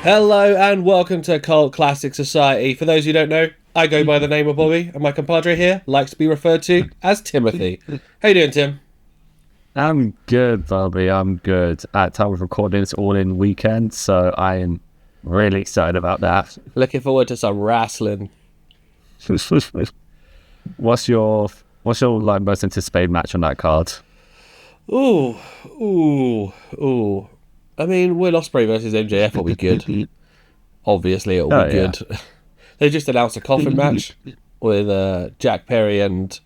Hello and welcome to Cult Classic Society. For those who don't know, I go by the name of Bobby, and my compadre here likes to be referred to as Timothy. How you doing, Tim? I'm good, Bobby. I'm good. At time of recording, it's all in weekend, so I am really excited about that. Looking forward to some wrestling. What's your like most anticipated match on that card? Ooh. I mean, Will Ospreay versus MJF will be good. Obviously, it'll be good. They just announced a coffin match with Jack Perry and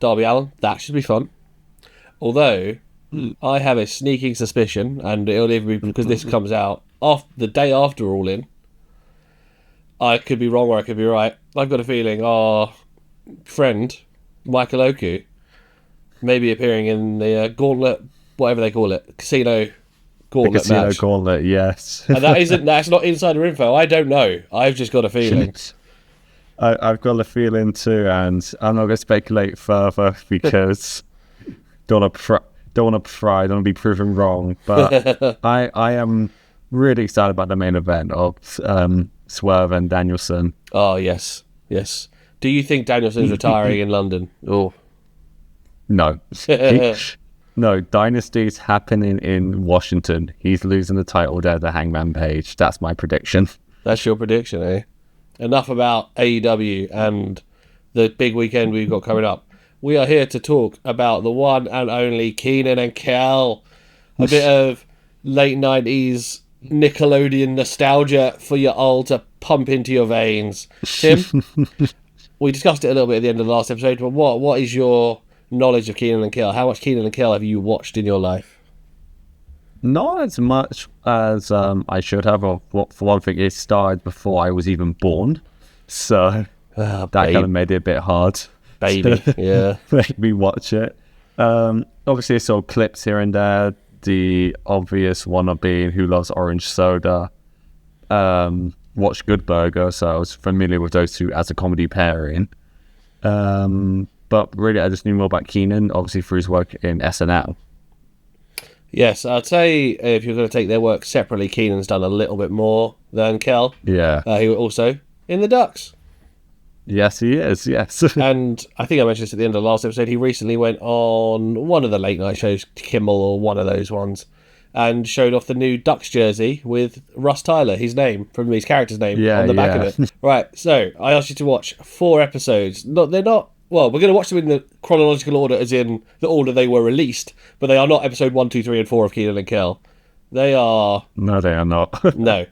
Darby Allin. That should be fun. Although, I have a sneaking suspicion, and it'll even be because this comes out the day after All In. I could be wrong or I could be right. I've got a feeling our friend, Michael Oku, may be appearing in the Gauntlet, whatever they call it, Casino Gauntlet match. Gauntlet, yes. And that's not insider info. I don't know. I've just got a feeling. I've got a feeling too, and I'm not going to speculate further because don't want to be proven wrong. But I am really excited about the main event of Swerve and Danielson. Oh yes. Do you think Danielson's retiring in London? Oh no. No, Dynasty's happening in Washington. He's losing the title there to Hangman Page. That's my prediction. That's your prediction, eh? Enough about AEW and the big weekend we've got coming up. We are here to talk about the one and only Kenan and Kel. A bit of late 90s Nickelodeon nostalgia for you all to pump into your veins. Tim, we discussed it a little bit at the end of the last episode, but what is your knowledge of Kenan and Kel? How much Kenan and Kel have you watched in your life? Not as much as I should have. For one thing, it started before I was even born, so that kind of made it a bit hard. Baby, yeah. Make me watch it. Obviously, I saw clips here and there. The obvious one being Who Loves Orange Soda. Watched Good Burger, so I was familiar with those two as a comedy pairing. But really, I just knew more about Kenan, obviously through his work in SNL. Yes, I'd say if you're going to take their work separately, Kenan's done a little bit more than Kel. Yeah. He was also in the Ducks. Yes, he is, yes. And I think I mentioned this at the end of the last episode, he recently went on one of the late night shows, Kimmel or one of those ones, and showed off the new Ducks jersey with Russ Tyler, his name, from his character's name, on the back of it. Right, so I asked you to watch 4 episodes. They're not... Well, we're going to watch them in the chronological order, as in the order they were released, but they are not episode 1, 2, 3, and 4 of Kenan and Kel. They are... No, they are not. No.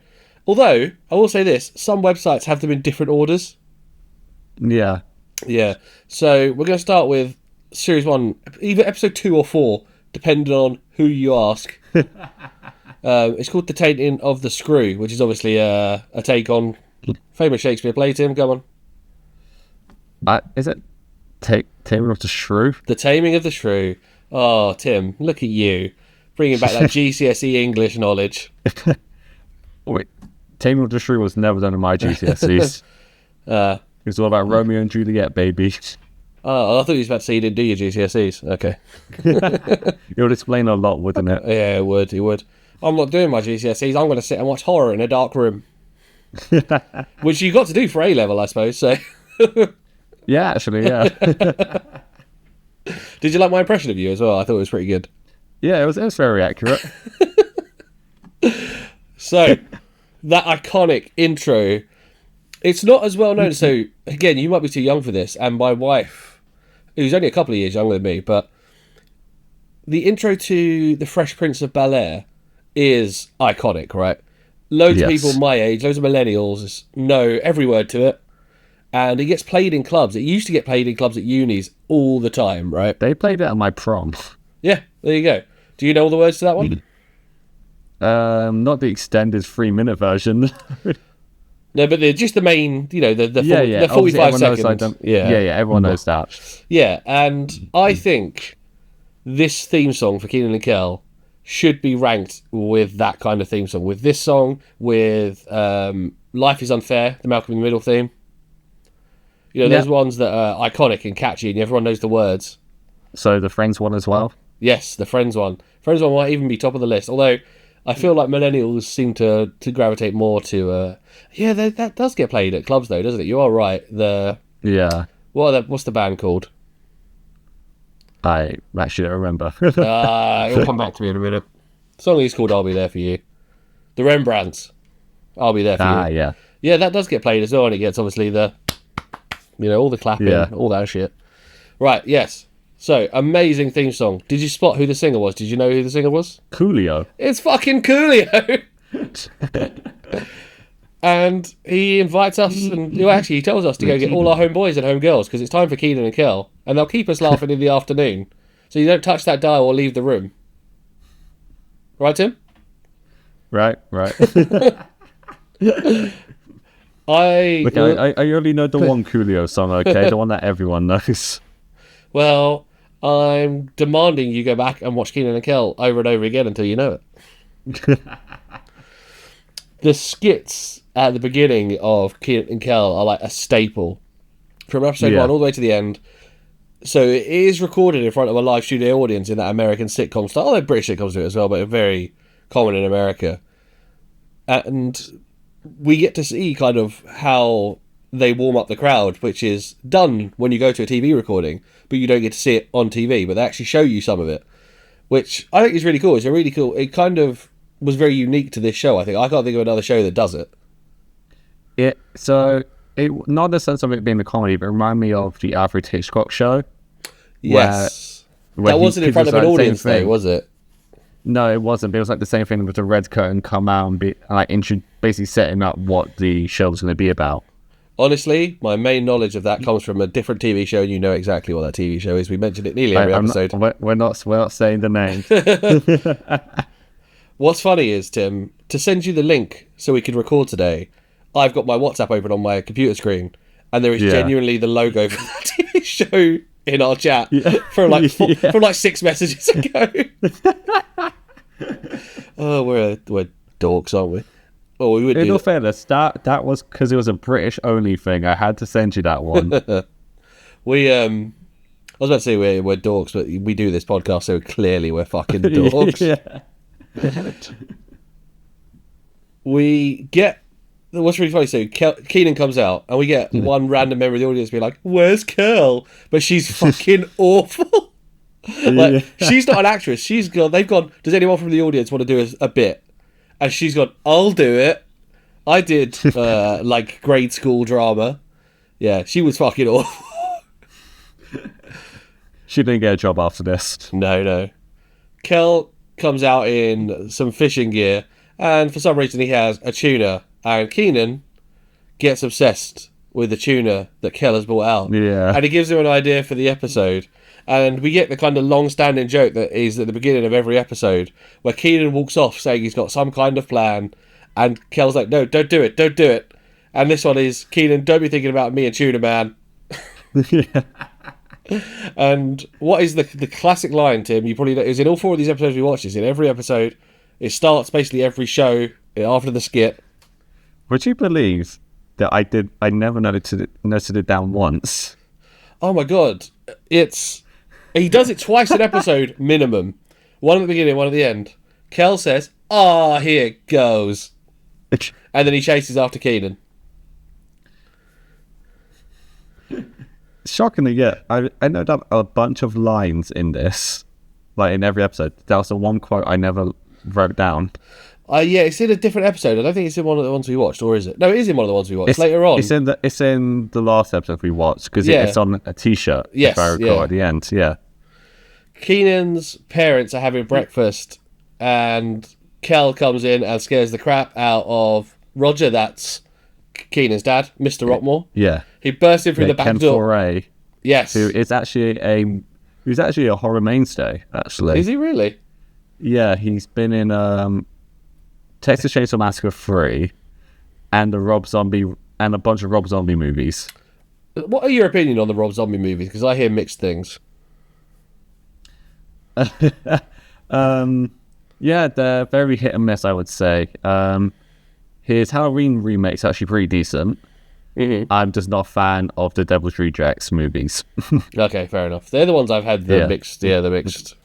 Although, I will say this, some websites have them in different orders. Yeah. So we're going to start with Series 1, either episode 2 or 4, depending on who you ask. It's called The Tainting of the Screw, which is obviously a take on famous Shakespeare play. Tim, come on. Is it Taming of the Shrew? The Taming of the Shrew. Oh, Tim, look at you. Bringing back that GCSE English knowledge. Wait, Taming of the Shrew was never done in my GCSEs. It's all about Romeo and Juliet, baby. Oh, I thought you was about to say you didn't do your GCSEs. Okay. It would explain a lot, wouldn't it? Yeah, it would. I'm not doing my GCSEs. I'm going to sit and watch horror in a dark room. Which you got to do for A-level, I suppose, so... Yeah, actually, yeah. Did you like my impression of you as well? I thought it was pretty good. Yeah, it was very accurate. So, that iconic intro, it's not as well known. So, again, you might be too young for this, and my wife, who's only a couple of years younger than me, but the intro to The Fresh Prince of Bel-Air is iconic, right? Loads of people my age, loads of millennials know every word to it. And it gets played in clubs. It used to get played in clubs at unis all the time, right? They played it at my prom. Yeah, there you go. Do you know all the words to that one? Not the extended 3-minute version. No, but they're just the main, the 45 seconds. Everyone knows that. Yeah, and I think this theme song for Kenan and Kel should be ranked with that kind of theme song. With this song, with Life is Unfair, the Malcolm in the Middle theme. There's ones that are iconic and catchy and everyone knows the words. So the Friends one as well? Yes, the Friends one. Friends one might even be top of the list. Although, I feel like millennials seem to gravitate more to. That does get played at clubs though, doesn't it? You are right. Yeah. What's the band called? I actually don't remember. It'll come back to me in a minute. The song is called "I'll Be There for You." The Rembrandts. "I'll Be There for You." Yeah. Yeah, that does get played as well, and it gets obviously all the clapping, all that shit. Right. Yes. So, amazing theme song. Did you spot who the singer was? Did you know who the singer was? Coolio. It's fucking Coolio! And he invites us, and he tells us to go get all our homeboys and homegirls, because it's time for Kenan and Kel, and they'll keep us laughing in the afternoon. So you don't touch that dial or leave the room. Right, Tim? Right. I only know the one Coolio song, okay? The one that everyone knows. Well, I'm demanding you go back and watch Kenan and Kel over and over again until you know it. The skits at the beginning of Kenan and Kel are like a staple. From episode 1 all the way to the end. So it is recorded in front of a live studio audience in that American sitcom style. Although British sitcoms do it as well, but very common in America. And we get to see kind of how they warm up the crowd, which is done when you go to a TV recording, but you don't get to see it on TV, but they actually show you some of it, which I think is really cool. It kind of was very unique to this show, I think. I can't think of another show that does it. Not in the sense of it being a comedy, but it reminded me of the Alfred Hitchcock show. Yes. That wasn't in front of an audience though, was it? No, it wasn't. But it was like the same thing with the red curtain come out and be like basically setting up what the show was going to be about. Honestly, my main knowledge of that comes from a different TV show, and you know exactly what that TV show is. We mentioned it nearly every episode. We're not saying the name. What's funny is, Tim, to send you the link so we could record today, I've got my WhatsApp open on my computer screen, and there is genuinely the logo for that TV show in our chat from like 6 messages ago. Oh, we're dorks, aren't we? Oh, we would. In all fairness, that was because it was a British only thing. I had to send you that one. I was about to say we're dorks, but we do this podcast, so clearly we're fucking dorks. We get what's really funny. So Kenan comes out, and we get one random member of the audience be like, "Where's Kel?" But she's fucking awful. She's not an actress. They've gone. Does anyone from the audience want to do a bit? And she's gone, I'll do it. I did, grade school drama. Yeah, she was fucking awful. She didn't get a job after this. No. Kel comes out in some fishing gear, and for some reason he has a tuna, and Kenan gets obsessed with the tuna that Kel has brought out. Yeah. And he gives him an idea for the episode. And we get the kind of long-standing joke that is at the beginning of every episode, where Kenan walks off saying he's got some kind of plan, and Kel's like, "No, don't do it." And this one is, "Kenan, don't be thinking about me and Tuna Man." And what is the classic line, Tim? You probably know, it was in all 4 of these episodes we watched. It's in every episode. It starts basically every show after the skit. Would you believe that I never noticed it down once? Oh my god, he does it twice an episode, minimum. One at the beginning, one at the end. Kel says, here it goes. And then he chases after Kenan. Shockingly, yeah. I know that a bunch of lines in this, like in every episode. That was the one quote I never wrote down. It's in a different episode. I don't think it's in one of the ones we watched, or is it? No, it is in one of the ones we watched later on. It's in the last episode we watched, because it's on a t-shirt, if I recall, at the end, yeah. Kenan's parents are having breakfast, and Kel comes in and scares the crap out of Roger. That's Kenan's dad, Mr. Rockmore. Yeah. He bursts in through the back Ken door. Foray, yes. Who is actually a horror mainstay, actually. Is he really? Yeah, he's been in Texas Chainsaw Massacre 3 and a bunch of Rob Zombie movies. What are your opinion on the Rob Zombie movies? Because I hear mixed things. Yeah, they're very hit and miss, I would say. His Halloween remake's actually pretty decent. Mm-hmm. I'm just not a fan of the Devil's Rejects movies. Okay, fair enough. They're the ones I've had the mixed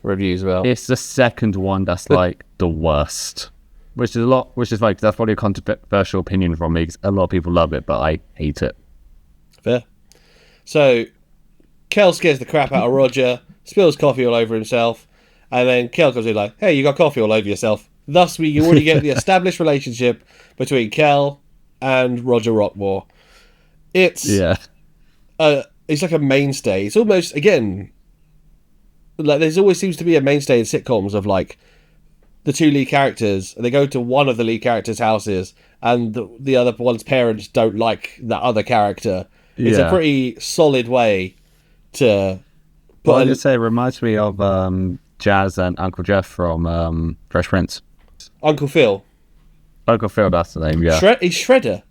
reviews about. It's the second one that's like the worst. which is like, that's probably a controversial opinion from me, because a lot of people love it, but I hate it. Fair. So, Kel scares the crap out of Roger, spills coffee all over himself, and then Kel comes in like, hey, you got coffee all over yourself. Thus, we already get the established relationship between Kel and Roger Rockmore. It's like a mainstay. It's almost, again, like there's always seems to be a mainstay in sitcoms of like the two lead characters, they go to one of the lead characters' houses, and the other one's parents don't like that other character. It's a pretty solid way to put. Well, I just say it reminds me of Jazz and Uncle Jeff from Fresh Prince. Uncle Phil. Uncle Phil, that's the name. Yeah, he's Shredder.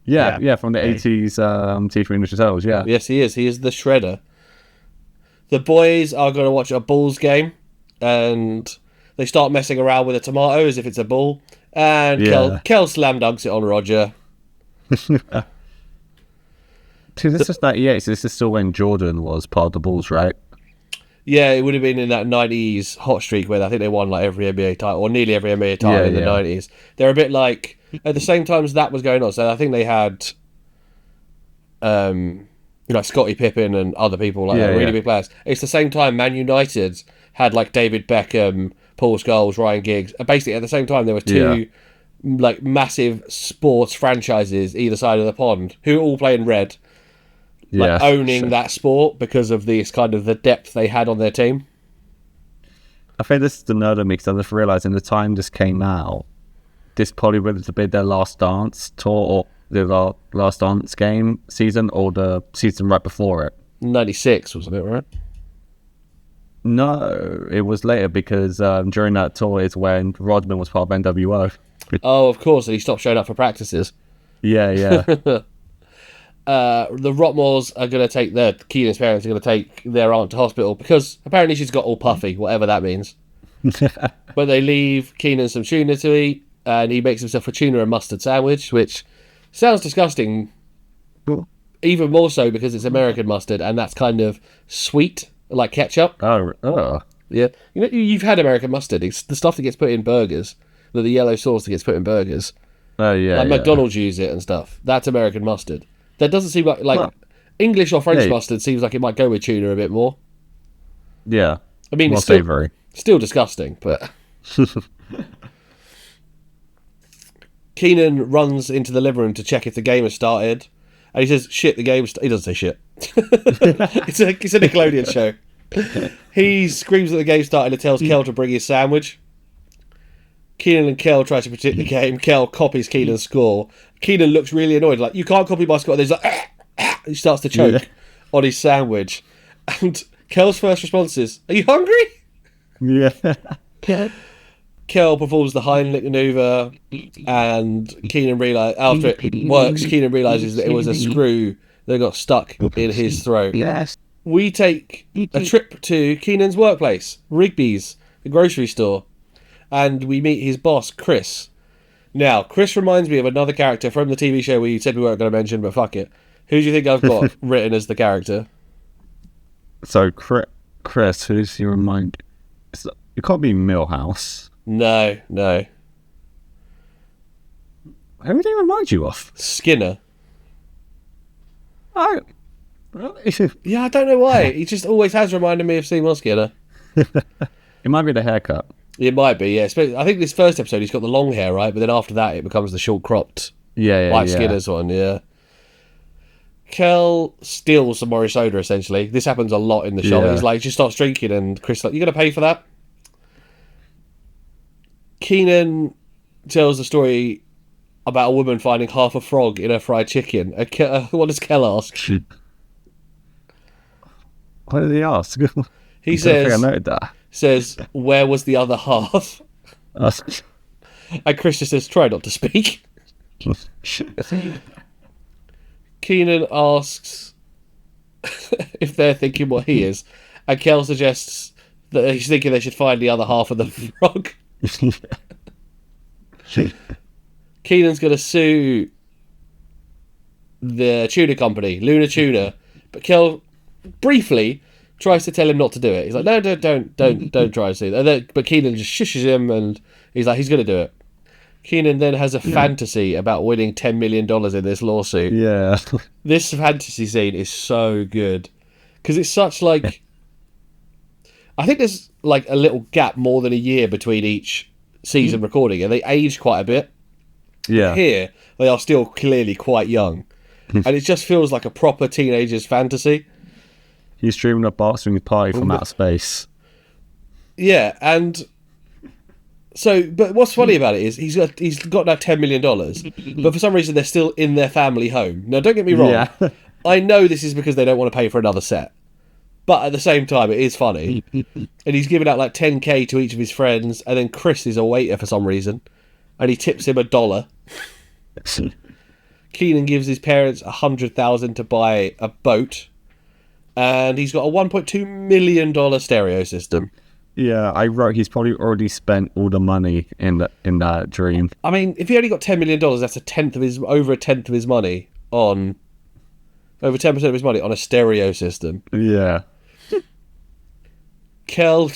Yeah, from the 80s Teenage Mutant Ninja Turtles. Yeah, yes, he is. He is the Shredder. The boys are going to watch a Bulls game, and they start messing around with a tomato as if it's a bull. And Kel slam dunks it on Roger. Dude, this is 98, so this is still when Jordan was part of the Bulls, right? Yeah, it would have been in that 90s hot streak where I think they won like every NBA title, or nearly every NBA title in the 90s. They're a bit like, at the same time as that was going on, so I think they had Scottie Pippen and other people like that, really big players. It's the same time Man United had like David Beckham, Paul Scholes, Ryan Giggs. Basically, at the same time, there were two like massive sports franchises either side of the pond who all play in red. Owning that sport because of this kind of the depth they had on their team. I think this is the nerd of me, because I just realised in the time this came out, this probably would have been their Last Dance tour, or the Last Dance game season, or the season right before it. 96, wasn't it, right? No, it was later, because during that tour is when Rodman was part of NWO. Oh, of course, and he stopped showing up for practices. Yeah. The Rockmores are going to take Kenan's parents are going to take their aunt to hospital because apparently she's got all puffy, whatever that means. But they leave Kenan some tuna to eat, and he makes himself a tuna and mustard sandwich, which sounds disgusting. Even more so because it's American mustard, and that's kind of sweet, like ketchup. Oh. Yeah. You've had American mustard. It's the stuff that gets put in burgers, the yellow sauce that gets put in burgers. Oh, yeah. Like McDonald's use it and stuff. That's American mustard. That doesn't seem like English or French mustard seems like it might go with tuna a bit more. Yeah. I mean, more it's savoury. Still disgusting, but... Kenan runs into the living room to check if the game has started, and he says, shit, the game... He doesn't say shit. It's a Nickelodeon show. He screams that the game started and tells Kel to bring his sandwich. Kenan and Kel try to predict the game. Kel copies Kenan's score. Kenan looks really annoyed, like, you can't copy my score. And he's like, he starts to choke on his sandwich. And Kel's first response is, are you hungry? Yeah. Kel performs the Heimlich maneuver, and after it works, Kenan realises that it was a screw that got stuck in his throat. Yes. We take a trip to Kenan's workplace, Rigby's, the grocery store, and we meet his boss, Chris. Now, Chris reminds me of another character from the TV show where you said we weren't going to mention, but fuck it. Who do you think I've got written as the character? So, Chris, who does he remind? It can't be Millhouse. No. Who would he remind you of? Skinner. Oh. Yeah, I don't know why. He just always has reminded me of Seymour Skinner. It might be the haircut. It might be, yeah. I think this first episode he's got the long hair, right? But then after that it becomes the short cropped. Like Skinner's one, yeah. Kel steals some Morris soda, essentially. This happens a lot in the show. Yeah. He's like, just starts drinking, and Chris is like, you going to pay for that? Kenan tells the story about a woman finding half a frog in her fried chicken. What does Kel ask? What did he ask? He says, where was the other half? And Chris just says, try not to speak. Kenan asks if they're thinking what he is, and Kel suggests that he's thinking they should find the other half of the frog. Kenan's going to sue the tuna company, Luna Tuna, but Kel briefly tries to tell him not to do it. He's like, no, don't try to do that. But Kenan just shushes him, and he's like, he's going to do it. Kenan then has a fantasy about winning $10 million in this lawsuit. Yeah. This fantasy scene is so good. Because it's such like... I think there's like a little gap more than a year between each season recording, and they age quite a bit. Yeah. Here, they are still clearly quite young. And it just feels like a proper teenager's fantasy. He's dreaming of boxing party from outer space. Yeah, and... So, but what's funny about it is he's got now $10 million, but for some reason they're still in their family home. Now, don't get me wrong. Yeah. I know this is because they don't want to pay for another set. But at the same time, it is funny. And he's giving out like $10K to each of his friends, and then Chris is a waiter for some reason, and he tips him $1. Kenan gives his parents $100,000 to buy a boat, and he's got a $1.2 million stereo system. Yeah, I wrote he's probably already spent all the money in that dream. I mean, if he only got $10 million, that's over a tenth of his money on, over 10% of his money on a stereo system. Yeah. Kel,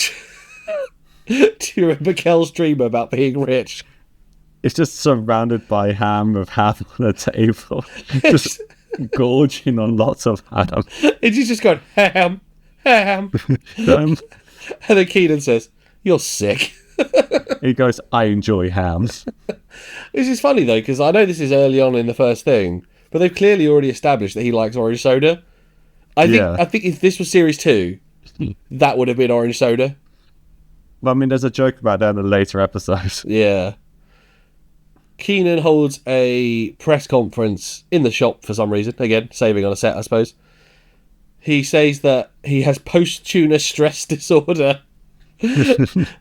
do you remember Kel's dream about being rich? It's just surrounded by ham with ham on the table, just gorging on lots of ham. And he's just going, ham. And then Kenan says, you're sick. He goes, I enjoy hams. This is funny, though, because I know this is early on in the first thing, but they've clearly already established that he likes orange soda. I think if this was Series 2, that would have been orange soda. Well, I mean, there's a joke about that in the later episodes. Yeah. Kenan holds a press conference in the shop for some reason. Again, saving on a set, I suppose. He says that he has post-tuna stress disorder.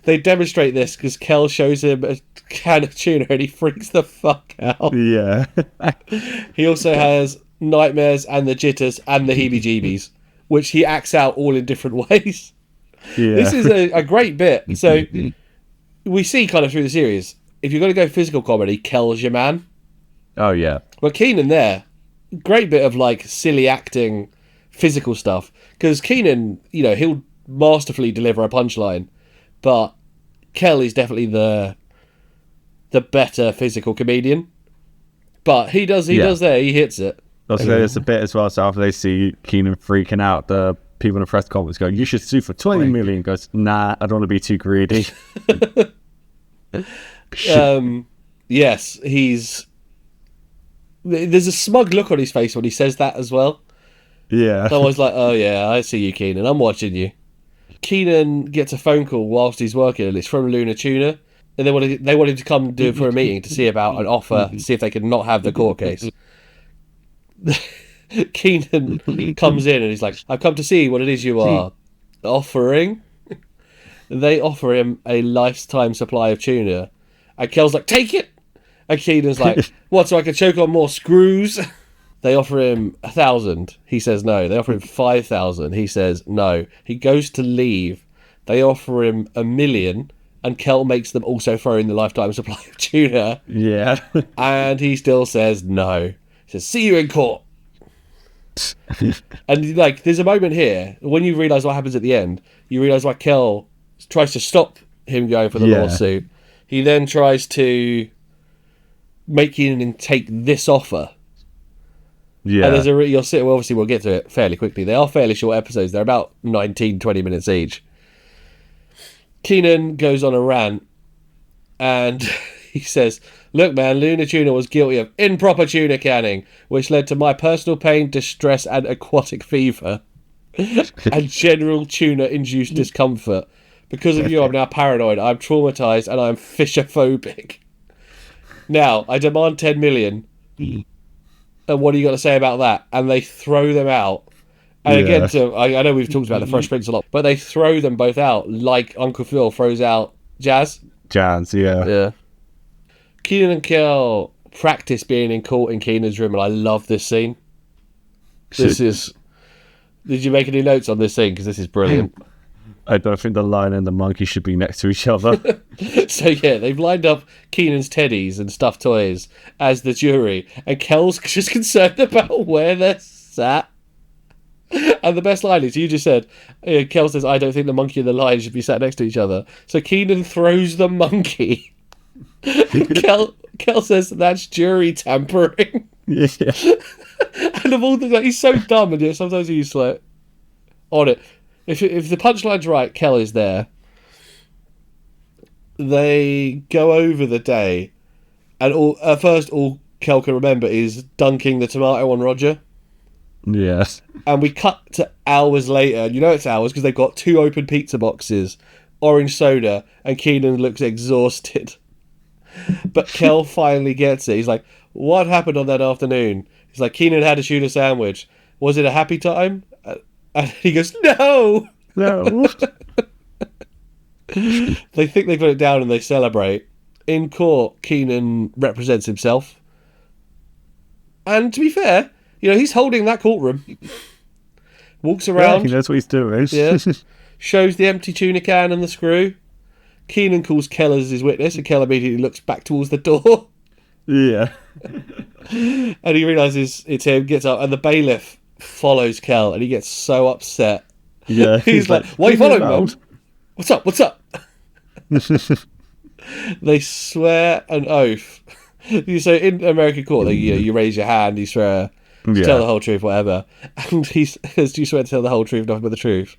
They demonstrate this because Kel shows him a can of tuna and he freaks the fuck out. Yeah. He also has nightmares and the jitters and the heebie-jeebies, which he acts out all in different ways. Yeah. This is a great bit. So we see kind of through the series, if you're going to go physical comedy, Kel's your man. Oh, yeah. But Kenan there, great bit of like silly acting, physical stuff. Because Kenan, you know, he'll masterfully deliver a punchline, but Kel is definitely the better physical comedian. But he does there, he hits it. Also, there's a bit as well, so after they see Kenan freaking out, the people in the press conference go, you should sue for 20 million. He goes, nah, I don't want to be too greedy. Yes, there's a smug look on his face when he says that as well. Yeah. So I was like, oh yeah, I see you, Kenan. I'm watching you. Kenan gets a phone call whilst he's working, and it's from Luna Tuna. And they want him to come do it for a meeting to see about an offer, see if they can not have the court case. Kenan comes in and he's like, I've come to see what it is you are offering. They offer him a lifetime supply of tuna. And Kel's like, take it! And Kenan's like, what, so I can choke on more screws? They offer him 1,000. He says no. They offer him 5,000. He says no. He goes to leave. They offer him 1 million. And Kel makes them also throw in the lifetime supply of tuna. Yeah. And he still says no. He says, see you in court. And like, there's a moment here, when you realise what happens at the end, you realise why Kel tries to stop him going for the lawsuit. He then tries to make Kenan take this offer. Yeah. And there's you'll see, well, obviously we'll get to it fairly quickly. They are fairly short episodes. They're about 19, 20 minutes each. Kenan goes on a rant and he says, look man, Luna Tuna was guilty of improper tuna canning, which led to my personal pain, distress and aquatic fever and general tuna-induced discomfort. Because of you, I'm now paranoid, I'm traumatised and I'm fisher-phobic. Now, I demand 10 million. And what are you got to say about that? And they throw them out. And again, I know we've talked about the Fresh Prince a lot, but they throw them both out like Uncle Phil throws out Jazz. Yeah. Kenan and Kel practice being in court in Kenan's room, and I love this scene. Did you make any notes on this scene? Because this is brilliant. I don't think the lion and the monkey should be next to each other. So yeah, they've lined up Kenan's teddies and stuffed toys as the jury, and Kel's just concerned about where they're sat. And the best line is, you just said, Kel says, I don't think the monkey and the lion should be sat next to each other. So Kenan throws the monkey. Kel says, that's jury tampering. Yeah. And of all things, like, he's so dumb, and yet sometimes he's like on it. If the punchline's right, Kel is there. They go over the day, and at first all Kel can remember is dunking the tomato on Roger. Yes. And we cut to hours later, and you know it's hours because they've got 2 open pizza boxes, orange soda, and Kenan looks exhausted. But Kel finally gets it. He's like, what happened on that afternoon? He's like, Kenan had a tuna sandwich. Was it a happy time? And he goes, no! No. They think they got it down and they celebrate. In court, Kenan represents himself. And to be fair, he's holding that courtroom. Walks around. Yeah, that's what he's doing. Yeah. Shows the empty tuna can and the screw. Kenan calls Kel as his witness, and Kel immediately looks back towards the door. Yeah. And he realises it's him, gets up, and the bailiff follows Kel, and he gets so upset. Yeah. He's like, why are you following me? What's up? They swear an oath. So in American court, you raise your hand, you swear to tell the whole truth, whatever. And he says, do you swear to tell the whole truth, nothing but the truth?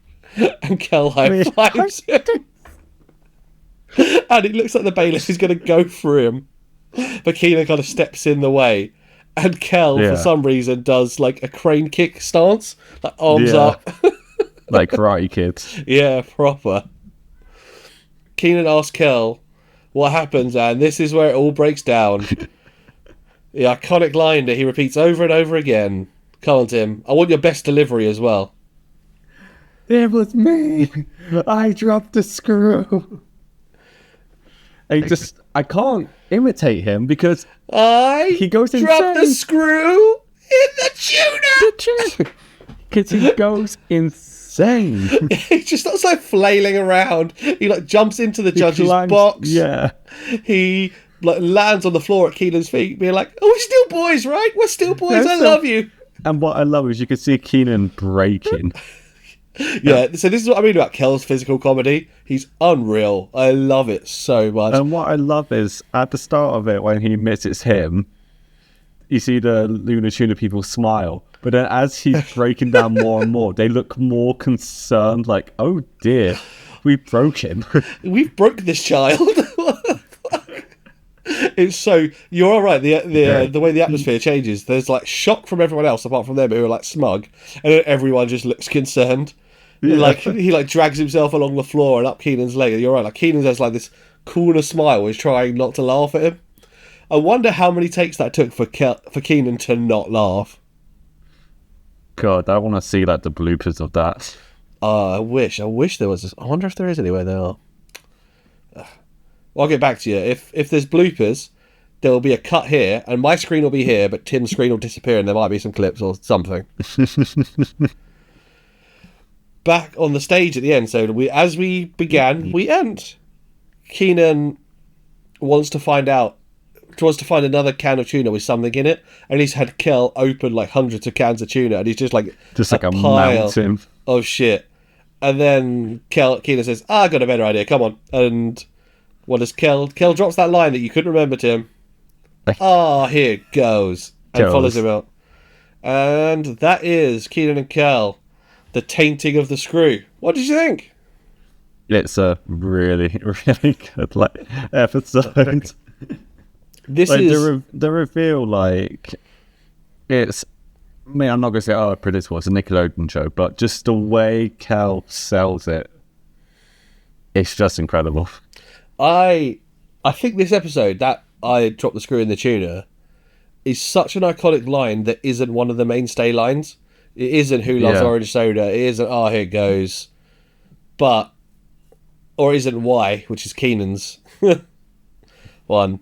And Kel high fives him. And it looks like the bailiff is going to go through him. But Kenan kind of steps in the way. And Kel, for some reason, does like a crane kick stance. Like arms up. Like Karate Kids. Yeah, proper. Kenan asks Kel what happens, and this is where it all breaks down. The iconic line that he repeats over and over again. Come on, Tim. I want your best delivery as well. It was me. I dropped the screw. I can't imitate him because he goes dropped the screw in the tuna. Because he goes insane. He just starts like flailing around. He like jumps into the judge's box. Yeah. He like lands on the floor at Kenan's feet, being like, "Oh, we're still boys, right? We're still boys. I love you." And what I love is you can see Kenan breaking. Yeah, so this is what I mean about Kel's physical comedy. He's unreal. I love it so much. And what I love is, at the start of it, when he admits it's him, you see the Luna Tuna people smile. But then as he's breaking down more and more, they look more concerned, like, oh dear, we broke him. We've broke this child. What the fuck? It's so... You're all right. The way the atmosphere changes, there's like shock from everyone else, apart from them who are like smug. And then everyone just looks concerned. Yeah. Like he like drags himself along the floor and up Kenan's leg. You're right. Like Kenan has like this corner smile. He's trying not to laugh at him. I wonder how many takes that took for Kenan to not laugh. God, I want to see like the bloopers of that. I wish there was this. I wonder if there is anywhere there are. I'll get back to you. If there's bloopers, there will be a cut here, and my screen will be here, but Tim's screen will disappear, and there might be some clips or something. Back on the stage at the end, so as we began, we end. Kenan wants to find another can of tuna with something in it, and he's had Kel open like hundreds of cans of tuna, and he's just like a mountain of shit. And then Kenan says, I got a better idea, come on. And what does Kel drops that line that you couldn't remember, Tim. Here it goes. And follows him out. And that is Kenan and Kel, the tainting of the screw. What did you think? It's a really, really good episode. This is the reveal. Like, it's. I mean, I'm not gonna say predictable. It's a Nickelodeon show, but just the way Kel sells it, it's just incredible. I think this episode that I dropped the screw in the tuna is such an iconic line that isn't one of the mainstay lines. It isn't Who Loves Orange Soda. It isn't Here It Goes. Or isn't Why, which is Kenan's one.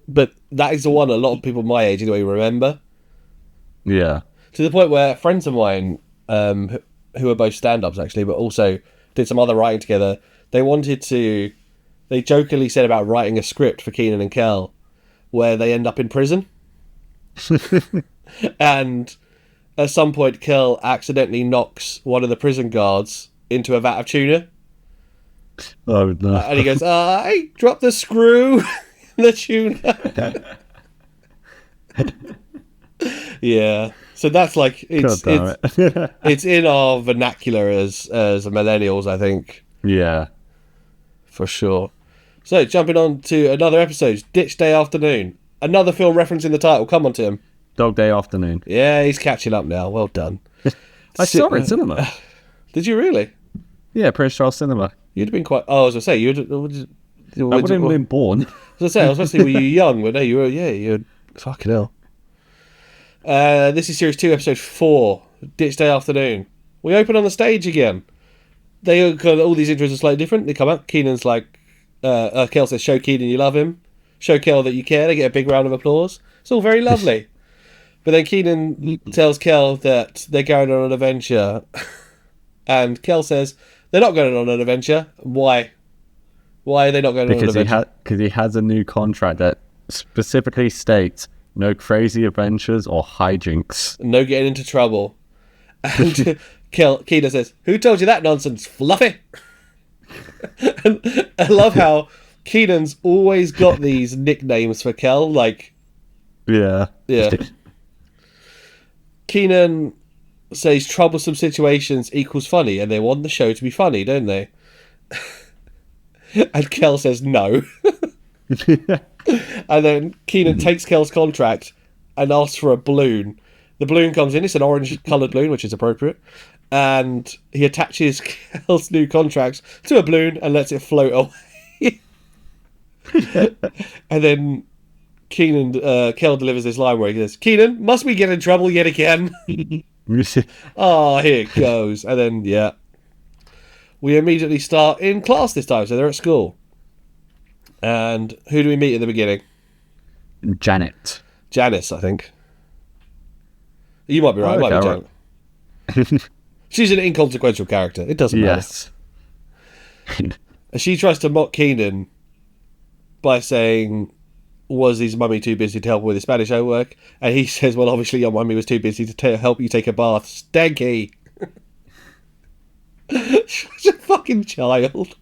But that is the one a lot of people my age anyway remember. Yeah. To the point where friends of mine, who are both stand-ups actually, but also did some other writing together, they jokingly said about writing a script for Kenan and Kel where they end up in prison. And at some point, Kel accidentally knocks one of the prison guards into a vat of tuna. Oh no! And he goes, I dropped the screw in the tuna. Yeah. So that's like, it's in our vernacular as millennials, I think. Yeah. For sure. So, jumping on to another episode, Ditch Day Afternoon. Another film reference in the title. Come on, Tim. Dog Day Afternoon. Yeah, he's catching up now. Well done. I saw it in cinema. Did you really? Yeah, Prince Charles Cinema. You'd have been quite... Oh, I was going to say, I wouldn't have been born. I was going to say, were you young? But no, you were fucking hell. This is Series 2, Episode 4, Ditch Day Afternoon. We open on the stage again. They got all these intros are slightly different. They come out. Kenan's like... Kel says, show Kenan you love him. Show Kel that you care. They get a big round of applause. It's all very lovely. But then Kenan tells Kel that they're going on an adventure. And Kel says, they're not going on an adventure. Why? Why are they not going on an adventure? Because he has a new contract that specifically states no crazy adventures or hijinks. No getting into trouble. And Kenan says, who told you that nonsense, Fluffy? And I love how Kenan's always got these nicknames for Kel. Like, yeah. Kenan says troublesome situations equals funny, and they want the show to be funny, don't they? And Kel says no. And then Kenan takes Kel's contract and asks for a balloon. The balloon comes in, it's an orange coloured balloon, which is appropriate. And he attaches Kel's new contract to a balloon and lets it float away. And then Kel delivers this line where he goes, Kenan, must we get in trouble yet again? Oh, here it goes. And then, yeah. We immediately start in class this time, so they're at school. And who do we meet at the beginning? Janice, I think. You might be right. It might be Janet. She's an inconsequential character. It doesn't matter. She tries to mock Kenan by saying, was his mummy too busy to help with his Spanish homework? And he says, well, obviously your mummy was too busy to help you take a bath. Stanky! Such a fucking child.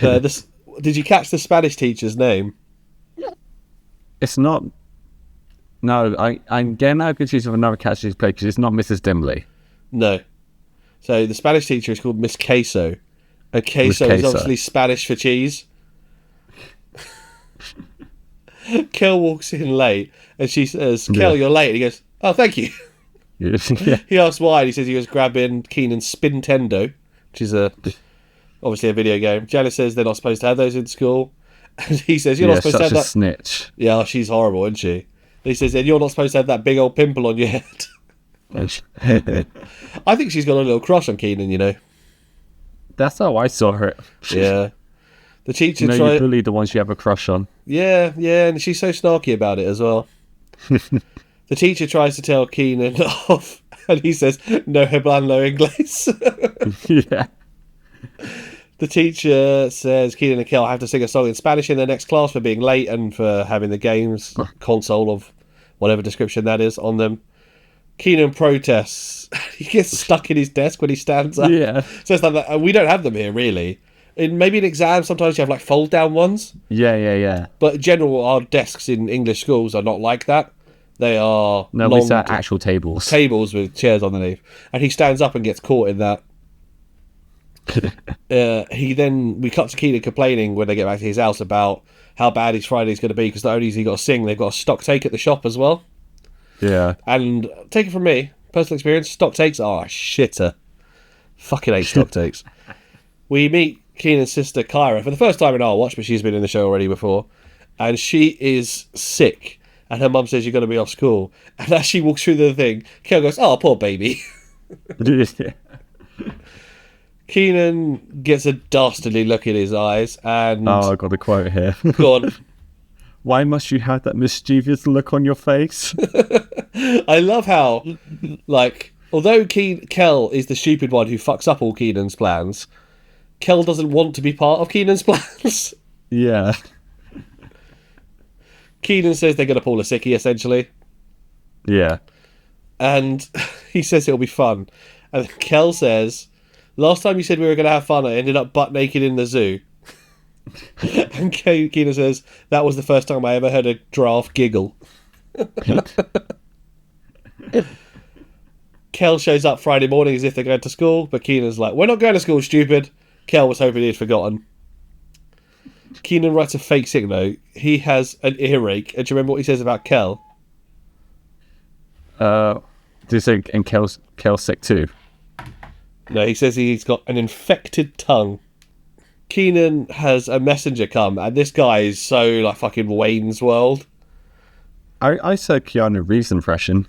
Did you catch the Spanish teacher's name? It's not... No, I'm getting out confused with another cat she's played because it's not Mrs. Dimbley. No. So the Spanish teacher is called Miss Queso. And queso is obviously Spanish for cheese. Kel walks in late and she says, Kel, you're late. And he goes, oh, thank you. Yeah. He asks why, and he says he was grabbing Kenan's Spintendo, which is obviously a video game. Janice says they're not supposed to have those in school. And he says, you're not supposed to have that. Snitch. Yeah, she's horrible, isn't she? He says, and you're not supposed to have that big old pimple on your head. I think she's got a little crush on Kenan, you know. That's how I saw her. Yeah. The teacher you bully the ones you have a crush on. Yeah, and she's so snarky about it as well. The teacher tries to tell Kenan off, and he says, no hablando inglés. Yeah. The teacher says Kenan and Kel have to sing a song in Spanish in their next class for being late and for having the games console of whatever description that is on them. Kenan protests. He gets stuck in his desk when he stands up. Yeah. So it's like that. We don't have them here, really. Maybe in exams, sometimes you have like fold-down ones. Yeah. But in general, our desks in English schools are not like that. They are long actual tables. Tables with chairs underneath. And he stands up and gets caught in that. We cut to Kenan complaining when they get back to his house about how bad his Friday's going to be because not only has he got to sing, they've got a stock take at the shop as well. Yeah. And take it from me, personal experience, stock takes are a shitter. Fucking hate stock takes. We meet Kenan's sister Kyra for the first time in our watch, but she's been in the show already before. And she is sick. And her mum says you're going to be off school. And as she walks through the thing, Kel goes, oh, poor baby. Kenan gets a dastardly look in his eyes and... Oh, I've got a quote here. Go on. Why must you have that mischievous look on your face? I love how, like, although Kel is the stupid one who fucks up all Kenan's plans, Kel doesn't want to be part of Kenan's plans. Yeah. Kenan says they're going to pull a sickie, essentially. Yeah. And he says it'll be fun. And Kel says, last time you said we were going to have fun, I ended up butt naked in the zoo. And Kenan says, that was the first time I ever heard a giraffe giggle. Kel shows up Friday morning as if they're going to school, but Kenan's like, we're not going to school, stupid. Kel was hoping he'd forgotten. Kenan writes a fake sick note. He has an earache. And do you remember what he says about Kel? Do you think in Kel's sick too? No, he says he's got an infected tongue. Kenan has a messenger come, and this guy is so like fucking Wayne's World. I said Keanu Reeves impression.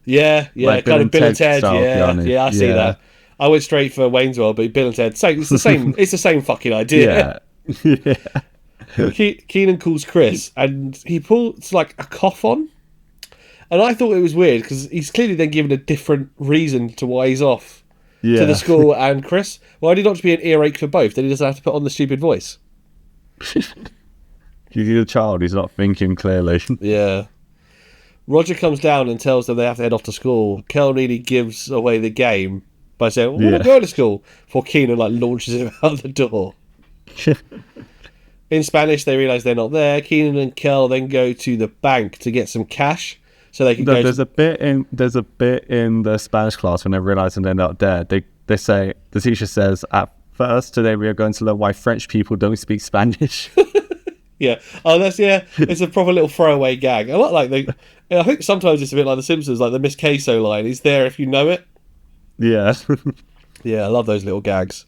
Yeah, like kind of Bill and Ted. Keanu. Yeah, I see that. I went straight for Wayne's World, but Bill and Ted, it's the same. It's the same fucking idea. Yeah. Kenan calls Chris, and he pulls like a cough on, and I thought it was weird because he's clearly then given a different reason to why he's off to the school and Chris. Why did it not just be an earache for both? Then he doesn't have to put on the stupid voice. He's a child. He's not thinking clearly. Yeah. Roger comes down and tells them they have to head off to school. Kel nearly gives away the game by saying, we're not going to school, before Kenan like launches him out the door. In Spanish, they realise they're not there. Kenan and Kel then go to the bank to get some cash so they can go. There's a bit in the Spanish class when they're realising they're not there. They say, the teacher says, at first today we are going to learn why French people don't speak Spanish. Yeah. Oh, it's a proper little throwaway gag. I think sometimes it's a bit like The Simpsons, like the Miss Queso line. He's there if you know it. Yeah. Yeah, I love those little gags.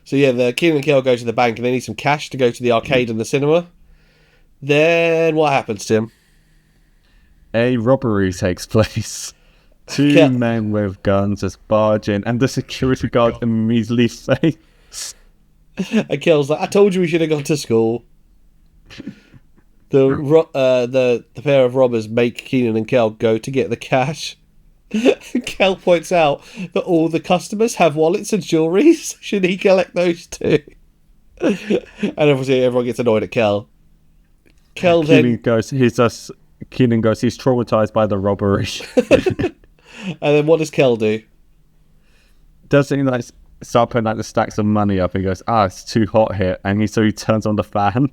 So yeah, the Kenan and Kel go to the bank and they need some cash to go to the arcade and the cinema. Then what happens, Tim? A robbery takes place. Two men with guns just barge in, and the security guard immediately says, and Kel's like, I told you we should have gone to school. The pair of robbers make Kenan and Kel go to get the cash. Kel points out that all the customers have wallets and jewelry. Should he collect those too? And obviously everyone gets annoyed at Kel. Kenan goes, he's traumatized by the robbery. And then what does Kel do? Doesn't he like start putting like the stacks of money up? He goes, it's too hot here, and he turns on the fan.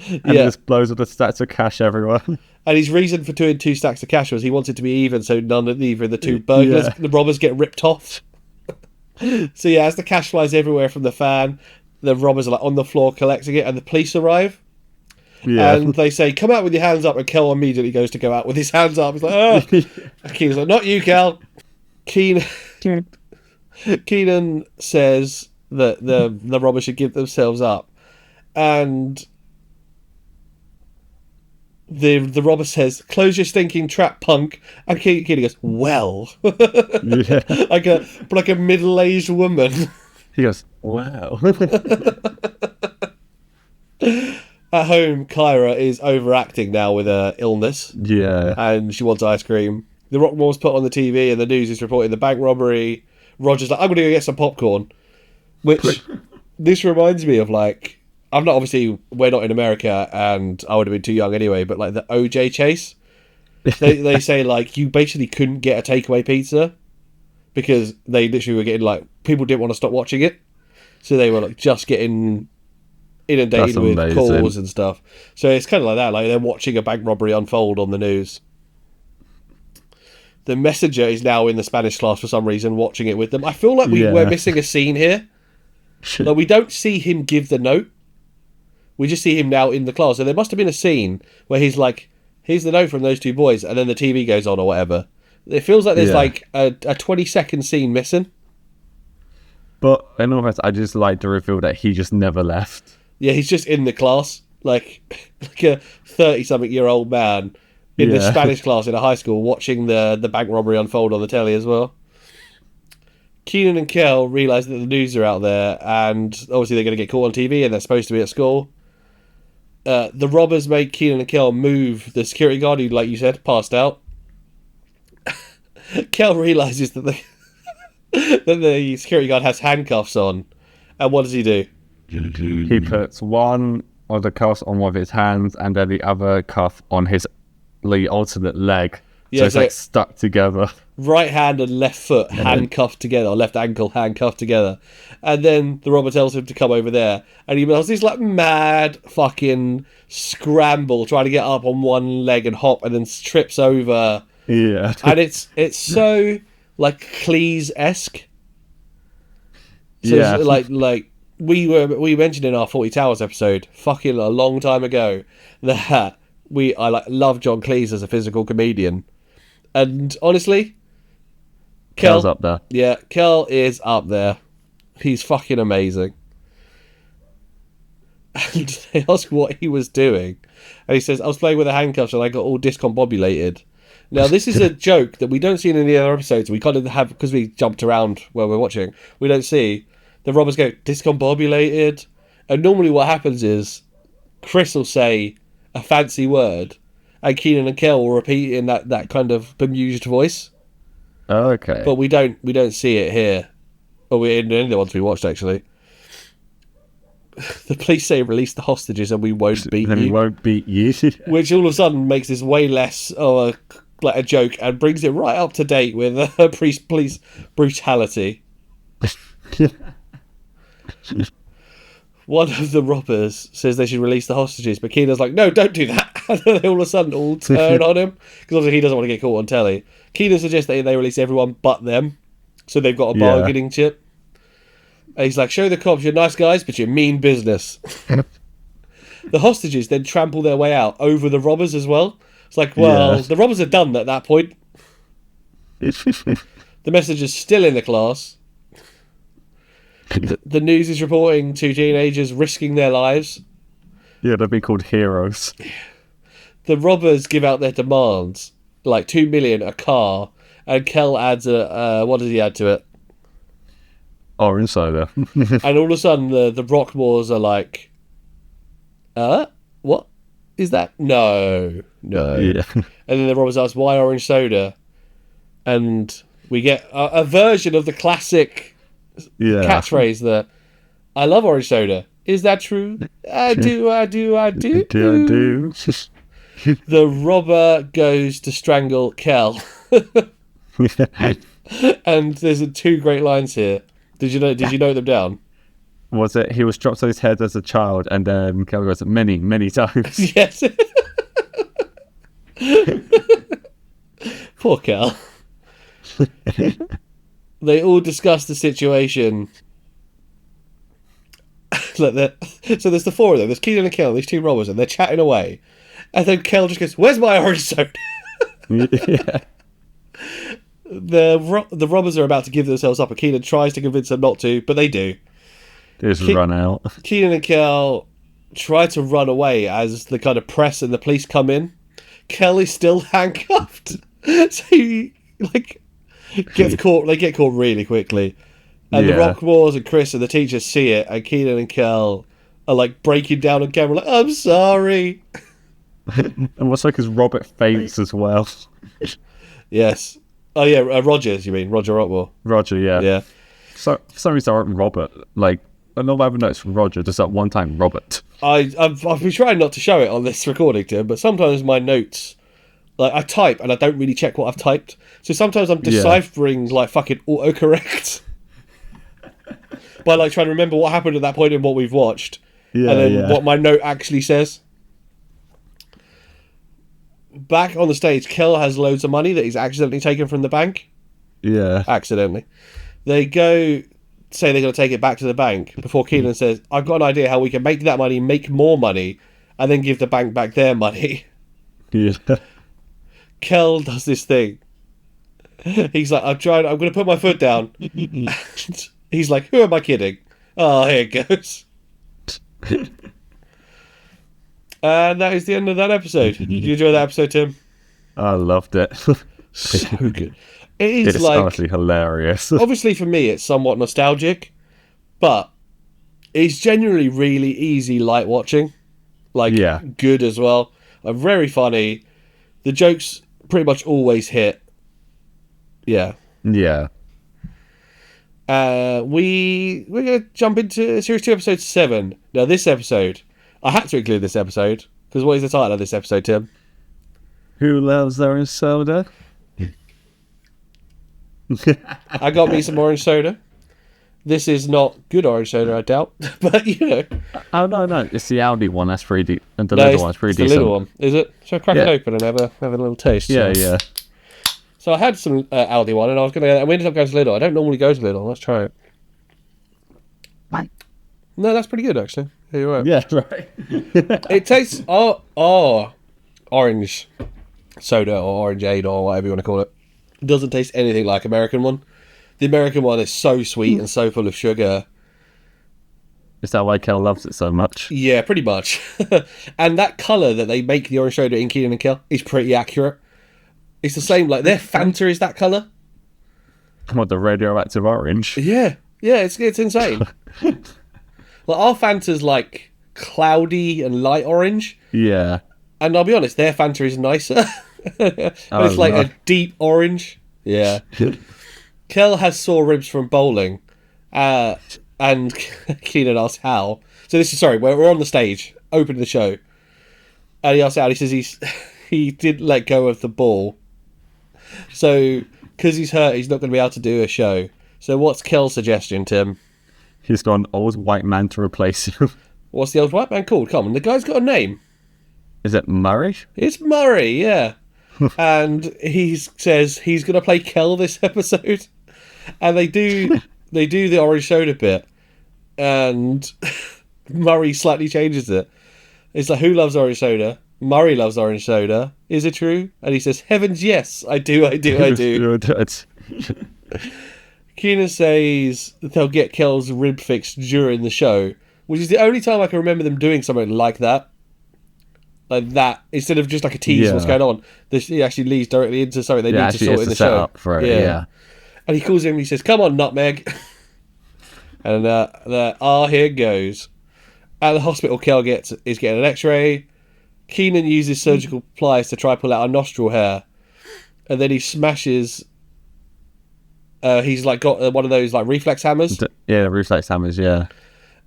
And it just blows up the stacks of cash everywhere. And his reason for doing 2 stacks of cash was he wanted to be even, so neither of the two burglars, the robbers, get ripped off. So yeah, as the cash flies everywhere from the fan, the robbers are like on the floor collecting it, and the police arrive. Yeah. And they say, "Come out with your hands up," and Kel immediately goes to go out with his hands up. He's like, "Oh!" And Kenan's like, "Not you, Kel." Kenan says that the robbers should give themselves up, and the robber says, "Close your stinking trap, punk." And Kenan goes, "Well," like a middle-aged woman. He goes, "Wow." At home, Kyra is overacting now with her illness. Yeah. And she wants ice cream. The Rockmore's put on the TV and the news is reporting the bank robbery. Roger's like, I'm going to go get some popcorn. Which, this reminds me of like, we're not in America and I would have been too young anyway, but like the OJ chase. They say like, you basically couldn't get a takeaway pizza because they literally were getting like, people didn't want to stop watching it. So they were like just getting inundated with calls and stuff. So it's kind of like that, like they're watching a bank robbery unfold on the news. The messenger is now in the Spanish class for some reason, watching it with them. I feel like we're missing a scene here. Like we don't see him give the note. We just see him now in the class. So there must have been a scene where he's like, here's the note from those two boys, and then the TV goes on or whatever. It feels like there's like a 20-second scene missing. But in all fairness, I just like to reveal that he just never left. Yeah, he's just in the class, like a 30-something-year-old man in the Spanish class in a high school watching the bank robbery unfold on the telly as well. Kenan and Kel realise that the news are out there, and obviously they're going to get caught on TV, and they're supposed to be at school. The robbers make Kenan and Kel move the security guard, who, like you said, passed out. Kel realises that the security guard has handcuffs on, and what does he do? He puts one of the cuffs on one of his hands and then the other cuff on the alternate leg. Yeah, so it's like stuck together. Right hand and left foot handcuffed together, or left ankle handcuffed together. And then the robber tells him to come over there. And he does this like mad fucking scramble trying to get up on one leg and hop, and then trips over. Yeah. And it's so like Cleese-esque. So Yeah. it's like we mentioned in our 40 Towers episode fucking a long time ago that I like love John Cleese as a physical comedian. And honestly, Kel's up there. Yeah, Kel is up there. He's fucking amazing. And they ask what he was doing. And he says, I was playing with the handcuffs and I got all discombobulated. Now, this is a joke that we don't see in any other episodes. We kind of have, because we jumped around where we're watching, we don't see. The robbers go, discombobulated. And normally what happens is Chris will say a fancy word and Kenan and Kel will repeat in that kind of bemused voice. Oh, okay. But we don't see it here. Or in any of the ones we watched, actually. The police say release the hostages and we won't beat then you. we won't beat you. Which all of a sudden makes this way less of a joke and brings it right up to date with police brutality. One of the robbers says they should release the hostages, but Kenan's like, no, don't do that. And then they all of a sudden all turn on him, because obviously he doesn't want to get caught on telly. Kenan suggests that they release everyone but them, so they've got a bargaining chip. And he's like, show the cops you're nice guys, but you mean business. The hostages then trample their way out over the robbers as well. It's like, well, the robbers are done at that point. The messenger's still in the class. The news is reporting 2 teenagers risking their lives. Yeah, they've been called heroes. The robbers give out their demands, like 2 million, a car, and Kel adds what does he add to it? Orange soda. And all of a sudden, the Rockmores are like, what is that? No. Yeah. And then the robbers ask, why orange soda? And we get a version of the classic catchphrase that I love orange soda. Is that true? I do. The robber goes to strangle Kel. And there's 2 great lines here. Did you note them down? Was it he was dropped on his head as a child and then Kel goes many, many times? Yes. Poor Kel. They all discuss the situation. So there's the 4 of them. There's Kenan and Kel, these 2 robbers, and they're chatting away. And then Kel just goes, where's my orange soda? Yeah. The robbers are about to give themselves up, and Kenan tries to convince them not to, but they do. They just run out. Kenan and Kel try to run away as the kind of press and the police come in. Kel is still handcuffed. So he, gets caught. They get caught really quickly. And the Rockmores and Chris and the teachers see it, and Kenan and Kel are breaking down on camera, like, I'm sorry. And what's his Robert faints as well. Yes. Oh yeah, Rogers, you mean? Roger Rockmore. Roger, yeah. Yeah. So for some reason I wrote Robert. I know I have notes from Roger, just that one time Robert. I've been trying not to show it on this recording, Tim, but sometimes my notes, I type and I don't really check what I've typed. So sometimes I'm deciphering fucking autocorrect. By trying to remember what happened at that point and what we've watched. Yeah, and then what my note actually says. Back on the stage, Kel has loads of money that he's accidentally taken from the bank. Yeah. Accidentally. They go say they're going to take it back to the bank before Kenan says, I've got an idea how we can make that money, make more money, and then give the bank back their money. Yeah. Kel does this thing. He's like, I'm going to put my foot down. He's like, who am I kidding? Oh, here it goes. And that is the end of that episode. Did you enjoy that episode, Tim? I loved it. So good. It is honestly hilarious. Obviously, for me, it's somewhat nostalgic, but it's genuinely really easy light watching. Good as well. Very funny. The jokes pretty much always hit. Yeah. Yeah. We're going to jump into Series 2, Episode 7. Now, this episode, I had to include this episode, because what is the title of this episode, Tim? Who loves orange soda? I got me some orange soda. This is not good orange soda, I doubt. But, you know. Oh, no. It's the Aldi one. That's pretty and the No, little one's pretty it's the decent. little one. Is it? So I crack it open and have a little taste. Yeah, so. yeah. So I had some Aldi one, and we ended up going to Lidl. I don't normally go to Lidl. Let's try it. No, that's pretty good, actually. Yeah, you're right. Yeah, right. It tastes orange soda or orangeade or whatever you want to call it. It doesn't taste anything like American one. The American one is so sweet and so full of sugar. Is that why Kel loves it so much? Yeah, pretty much. And that colour that they make the orange soda in Kenan Kel is pretty accurate. It's the same, like their Fanta is that colour. What, the radioactive orange? Yeah, it's insane. Like our Fanta's like cloudy and light orange. Yeah. And I'll be honest, their Fanta is nicer. It's like a deep orange. Yeah. Kel has sore ribs from bowling. And Kenan asks how. So this is, we're on the stage, opening the show. And he asks how, he says he didn't let go of the ball. So, because he's hurt, he's not going to be able to do a show. So what's Kel's suggestion, Tim? He's got an old white man to replace him. What's the old white man called? Come on, the guy's got a name. Is it Murray? It's Murray, yeah. And he says he's going to play Kel this episode. And they do the orange soda bit. And Murray slightly changes it. It's like, who loves orange soda? Murray loves orange soda. Is it true? And he says, heavens, yes, I do. Kenan says they'll get Kel's rib fixed during the show, which is the only time I can remember them doing something like that. Like that, instead of just like a tease what's going on. He actually leads directly into something they need to sort in the show. Up for it, yeah. And he calls him and he says, come on, Nutmeg. And here it goes. At the hospital, Kel is getting an x-ray. Kenan uses surgical pliers to try pull out a nostril hair. And then he smashes... he's like got one of those like reflex hammers. Yeah, reflex hammers, yeah.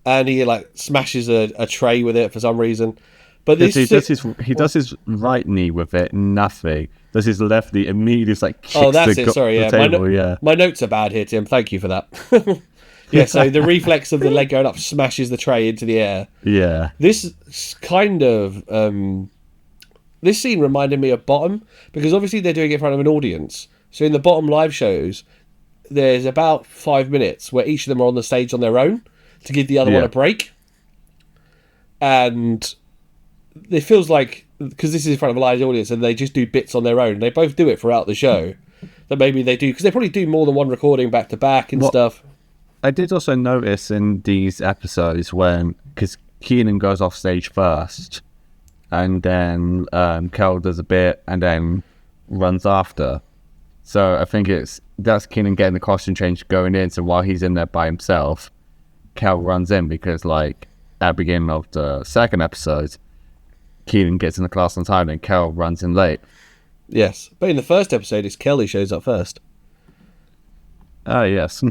And he like smashes a tray with it for some reason. But he does his right knee with it, nothing. Does his left knee immediately like kicks the table, My notes are bad here, Tim. Thank you for that. Yeah, so the reflex of the leg going up smashes the tray into the air. Yeah. This kind of... this scene reminded me of Bottom, because obviously they're doing it in front of an audience. So in the Bottom live shows, there's about 5 minutes where each of them are on the stage on their own to give the other one a break. And it feels like, because this is in front of a live audience and they just do bits on their own, they both do it throughout the show, that maybe they do, because they probably do more than one recording back to back and stuff. I did also notice in these episodes because Kenan goes off stage first and then Kel does a bit and then runs after. So I think that's Kenan getting the costume change going in, so while he's in there by himself, Kel runs in, because like at the beginning of the second episode, Kenan gets in the class on time and Kel runs in late. Yes, but in the first episode, it's Kel who shows up first. Oh, yes.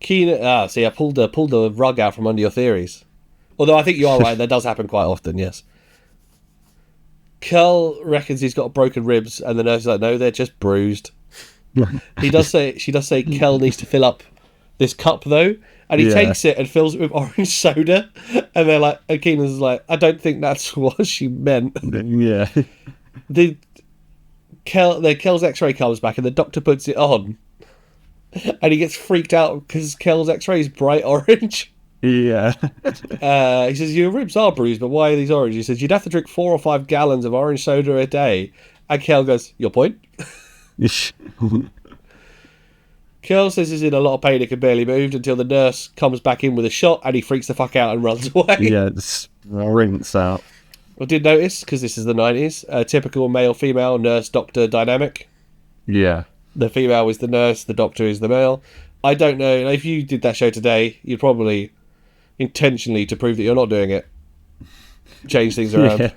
Kenan, see, I pulled the rug out from under your theories. Although I think you are right, that does happen quite often, yes. Kel reckons he's got broken ribs, and the nurse is like, no, they're just bruised. She does say Kel needs to fill up this cup, though, and he takes it and fills it with orange soda, and they're like, and Kenan's like, I don't think that's what she meant. Yeah. Kel's x-ray comes back, and the doctor puts it on, and he gets freaked out because Kel's x-ray is bright orange. Yeah. He says, your ribs are bruised, but why are these orange? He says, you'd have to drink 4 or 5 gallons of orange soda a day. And Kel goes, your point? Kel says he's in a lot of pain and can barely move until the nurse comes back in with a shot and he freaks the fuck out and runs away. Yeah, sprints out. I did notice, because this is the 90s, a typical male-female nurse-doctor dynamic. Yeah. The female is the nurse, the doctor is the male. I don't know, if you did that show today, you'd probably intentionally, to prove that you're not doing it, change things around. Yeah.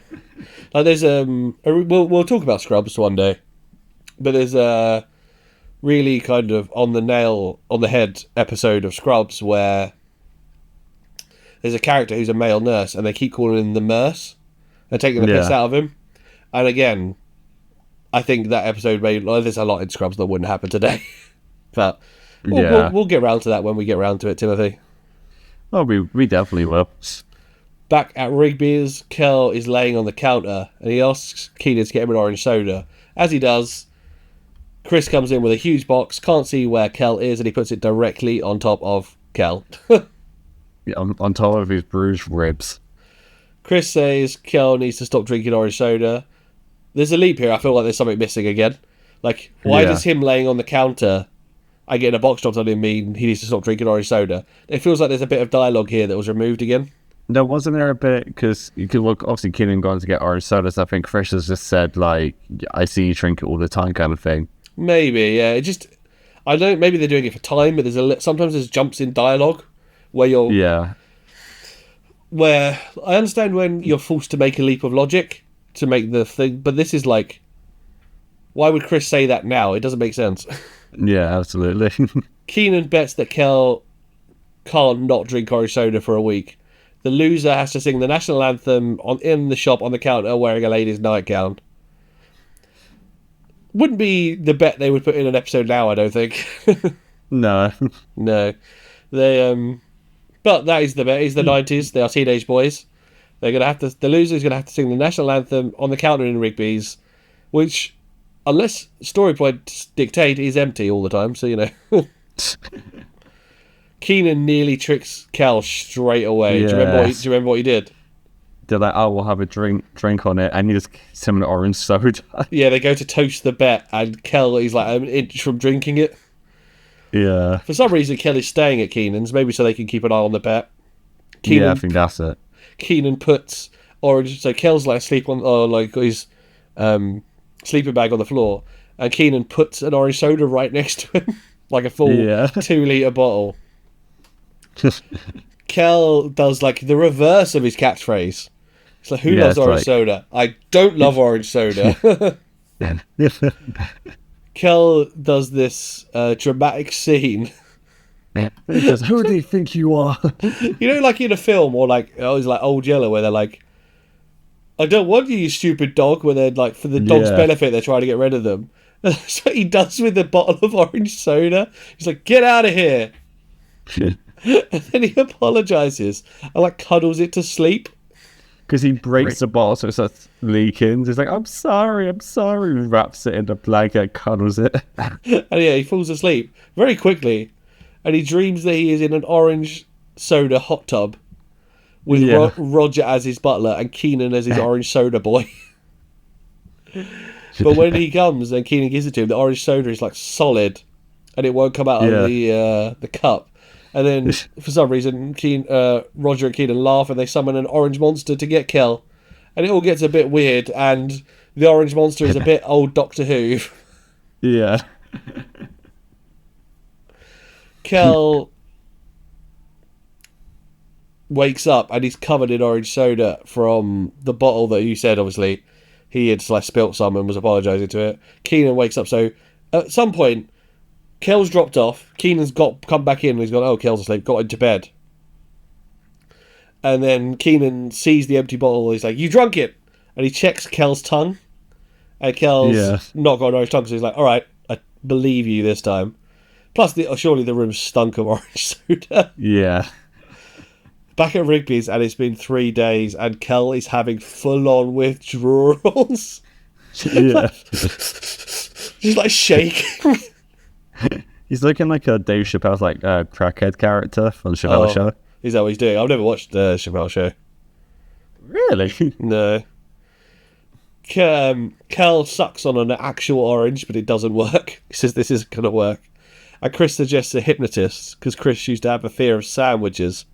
Like there's we'll talk about Scrubs one day, but there's a really kind of on the head episode of Scrubs where there's a character who's a male nurse and they keep calling him the Nurse and taking the piss out of him, And again, I think that episode made... Well, there's a lot in Scrubs that wouldn't happen today. But we'll get around to that when we get around to it, Timothy. Oh, we definitely will. Back at Rigby's, Kel is laying on the counter and he asks Kenan to get him an orange soda. As he does, Chris comes in with a huge box, can't see where Kel is, and he puts it directly on top of Kel. Yeah, on top of his bruised ribs. Chris says Kel needs to stop drinking orange soda. There's a leap here. I feel like there's something missing again. Like, why does him laying on the counter and getting a box dropped on him mean he needs to stop drinking orange soda? It feels like there's a bit of dialogue here that was removed again. No, wasn't there a bit, because you could look, obviously Kenan going to get orange sodas, I think Chris has just said, like, I see you drink it all the time kind of thing. Maybe, yeah. It just, I don't know, maybe they're doing it for time, but sometimes there's jumps in dialogue where you're... Yeah. Where, I understand when you're forced to make a leap of logic to make the thing, but this is like, why would Chris say that now? It doesn't make sense. Yeah, absolutely. Kenan bets that Kel can't not drink orange soda for a week. The loser has to sing the national anthem in the shop on the counter wearing a lady's nightgown. Wouldn't be the bet they would put in an episode now, I don't think. No. No. They but that is the bet. It's the 90s. They are teenage boys. They're gonna have to. The loser's gonna have to sing the national anthem on the counter in Rigby's, which, unless story points dictate, is empty all the time. So you know. Kenan nearly tricks Kel straight away. Yes. Do you remember what he did? They're like, oh, we'll have a drink on it, and you just gives him an orange soda. Yeah, they go to toast the bet, and Kel is like an inch from drinking it. Yeah. For some reason, Kel is staying at Kenan's, maybe so they can keep an eye on the bet. Yeah, I think that's it. Kenan puts orange, so Kel's like asleep on, like his sleeping bag on the floor, and Kenan puts an orange soda right next to him, like a full 2-litre bottle. Kel does like the reverse of his catchphrase. It's like, who loves orange soda? I don't love orange soda. Kel does this dramatic scene. He says, who do you think you are? You know, like in a film, or like, it's like Old Yeller, where they're like, I don't want you, you stupid dog, where they're like, for the dog's benefit, they're trying to get rid of them. That's what he does with the bottle of orange soda. He's like, get out of here. And then he apologises and like cuddles it to sleep. Because he breaks the bottle so it starts leaking. He's like, I'm sorry. He wraps it in a blanket, cuddles it. And yeah, he falls asleep very quickly. And he dreams that he is in an orange soda hot tub with Roger as his butler and Kenan as his orange soda boy. But when he comes and Kenan gives it to him, the orange soda is like solid and it won't come out of the cup. And then, for some reason, Roger and Kenan laugh and they summon an orange monster to get Kel. And it all gets a bit weird, and the orange monster is a bit old Doctor Who. Yeah. Kel wakes up and he's covered in orange soda from the bottle that you said, obviously. He had like spilt some and was apologising to it. Kenan wakes up, so at some point, Kel's dropped off. Kenan's come back in and he's gone, oh, Kel's asleep, got into bed. And then Kenan sees the empty bottle. He's like, you drunk it. And he checks Kel's tongue. And Kel's not got an orange tongue. So he's like, all right, I believe you this time. Plus, surely the room stunk of orange soda. Yeah. Back at Rigby's, and it's been 3 days. And Kel is having full-on withdrawals. Yeah. She's like shaking. He's looking like a Dave Chappelle's like crackhead character from the Chappelle Show. Is that what he's doing? I've never watched the Chappelle Show. Really? No. Kel sucks on an actual orange, but it doesn't work. He says this isn't going to work. And Chris suggests a hypnotist, because Chris used to have a fear of sandwiches.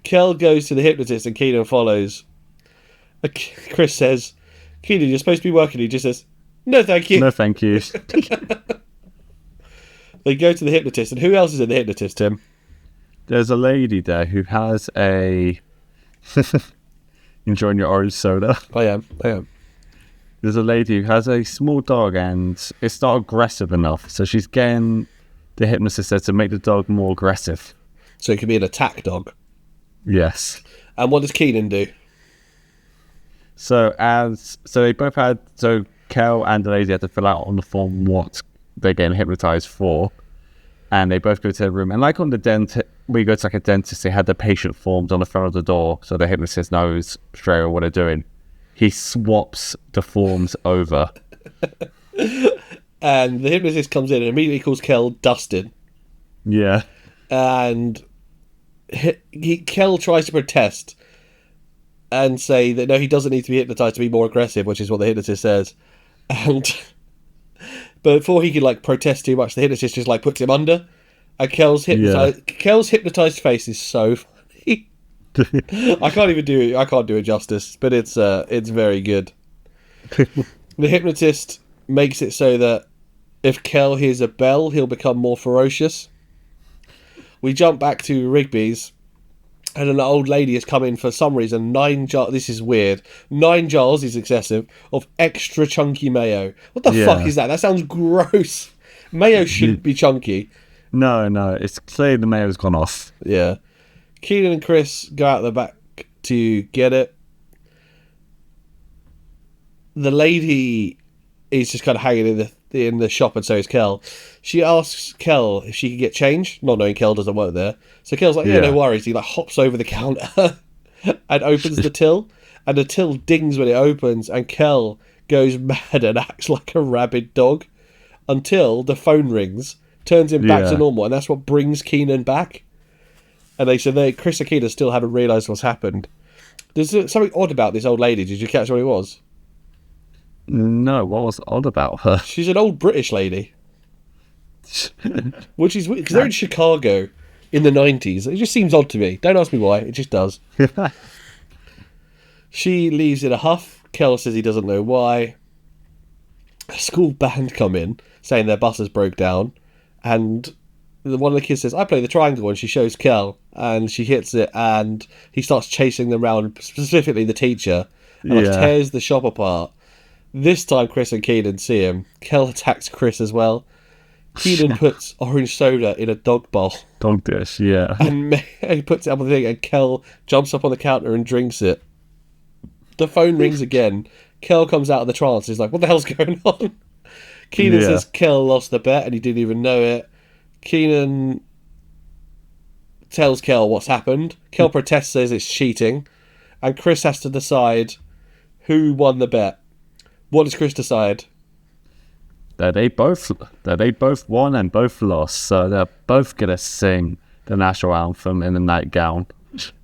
Kel goes to the hypnotist and Kenan follows. Chris says, Kenan, you're supposed to be working. He just says, no, thank you. No, thank you. They go to the hypnotist, and who else is in the hypnotist, Tim? There's a lady there who has a... Enjoying your orange soda? I am. There's a lady who has a small dog, and it's not aggressive enough, so she's getting the hypnotist said to make the dog more aggressive. So it could be an attack dog. Yes. And what does Kenan do? So they both had, so Kel and the lady had to fill out on the form what they're getting hypnotized for, and they both go to the room. And like on the dentist, we go to like a dentist, they had the patient forms on the front of the door, so the hypnotist knows straight away what they're doing. He swaps the forms over. And the hypnotist comes in and immediately calls Kel Dustin. Yeah. And Kel tries to protest and say that no, he doesn't need to be hypnotized to be more aggressive, which is what the hypnotist says. And but before he could like protest too much, the hypnotist just like puts him under. And Kel's hypnotized face is so funny. I can't do it justice, but it's very good. The hypnotist makes it so that if Kel hears a bell, he'll become more ferocious. We jump back to Rigby's, and an old lady has come in for some reason. 9 jars. This is weird. 9 jars is excessive of extra chunky mayo. What the fuck is that? That sounds gross. Mayo shouldn't be chunky. No, it's clear the mayo's gone off. Yeah. Kenan and Chris go out the back to get it. The lady is just kind of hanging in the shop, and so is Kel. She asks Kel if she can get change, not knowing Kel doesn't work there. So Kel's like, yeah, no worries. He like hops over the counter and opens the till, and the till dings when it opens, and Kel goes mad and acts like a rabid dog until the phone rings, turns him back to normal, and that's what brings Kenan back. And Chris and Kenan still haven't realised what's happened. There's something odd about this old lady. Did you catch what it was? No, what was odd about her? She's an old British lady. Which is weird, because they're in Chicago in the 90s. It just seems odd to me. Don't ask me why, it just does. She leaves in a huff. Kel says he doesn't know why. A school band come in, saying their bus has broke down. And one of the kids says, I play the triangle, and she shows Kel, and she hits it, and he starts chasing them around, specifically the teacher, and tears the shop apart. This time Chris and Kenan see him. Kel attacks Chris as well. Kenan puts orange soda in a dog bowl. Dog dish, yeah. And he puts it up on the thing, and Kel jumps up on the counter and drinks it. The phone rings again. Kel comes out of the trance. He's like, what the hell's going on? Kenan says Kel lost the bet and he didn't even know it. Kenan tells Kel what's happened. Kel protests, says it's cheating. And Chris has to decide who won the bet. What does Chris decide? That they both won and both lost, so they're both gonna sing the national anthem in the nightgown.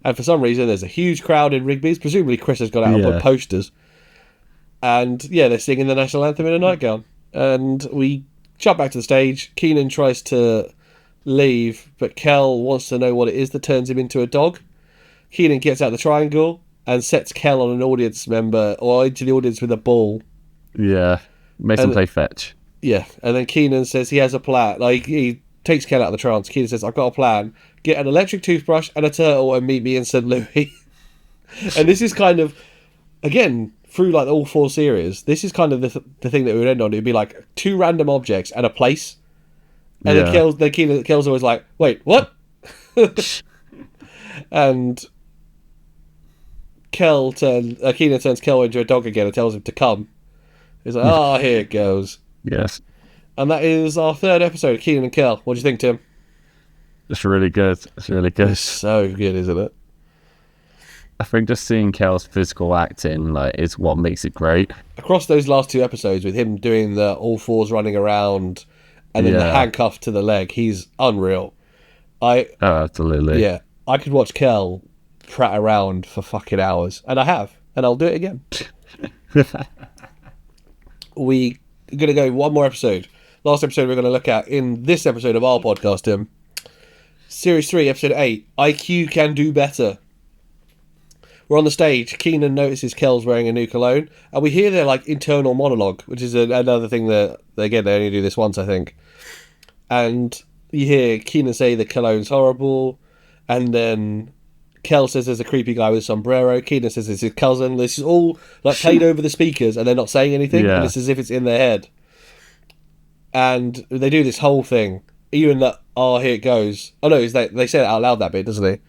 And for some reason, there's a huge crowd in Rigby's. Presumably, Chris has got out and put posters. And they're singing the national anthem in a nightgown. And we jump back to the stage. Kenan tries to leave, but Kel wants to know what it is that turns him into a dog. Kenan gets out the triangle and sets Kel on an audience member, or into the audience with a ball. Yeah, makes him play fetch. Yeah, and then Kenan says he has a plan. Like, he takes Kel out of the trance. Kenan says, I've got a plan. Get an electric toothbrush and a turtle and meet me in St. Louis. And this is kind of, again, through like all 4 series, this is kind of the thing that we would end on. It would be like 2 random objects and a place. And then Kel's always like, wait, what? And Kenan turns Kel into a dog again and tells him to come. He's like, here it goes. Yes. And that is our 3rd episode of Kenan and Kel. What do you think, Tim? It's really good. It's so good, isn't it? I think just seeing Kel's physical acting is what makes it great. Across those last 2 episodes, with him doing the all fours running around and then the handcuff to the leg, he's unreal. Absolutely. Yeah, I could watch Kel prat around for fucking hours, and I have, and I'll do it again. We're going to go one more episode. Last episode we're going to look at in this episode of our podcast, Tim. Series 3, episode 8, IQ Can Do Better. We're on the stage. Kenan notices Kel's wearing a new cologne, and we hear their internal monologue, which is another thing that, again, they only do this once, I think. And you hear Kenan say the cologne's horrible, and then Kel says there's a creepy guy with a sombrero. Kenan says it's his cousin. This is all played over the speakers, and they're not saying anything, and it's as if it's in their head. And they do this whole thing. Even that, here it goes. Oh no, they say it out loud, that bit, doesn't he?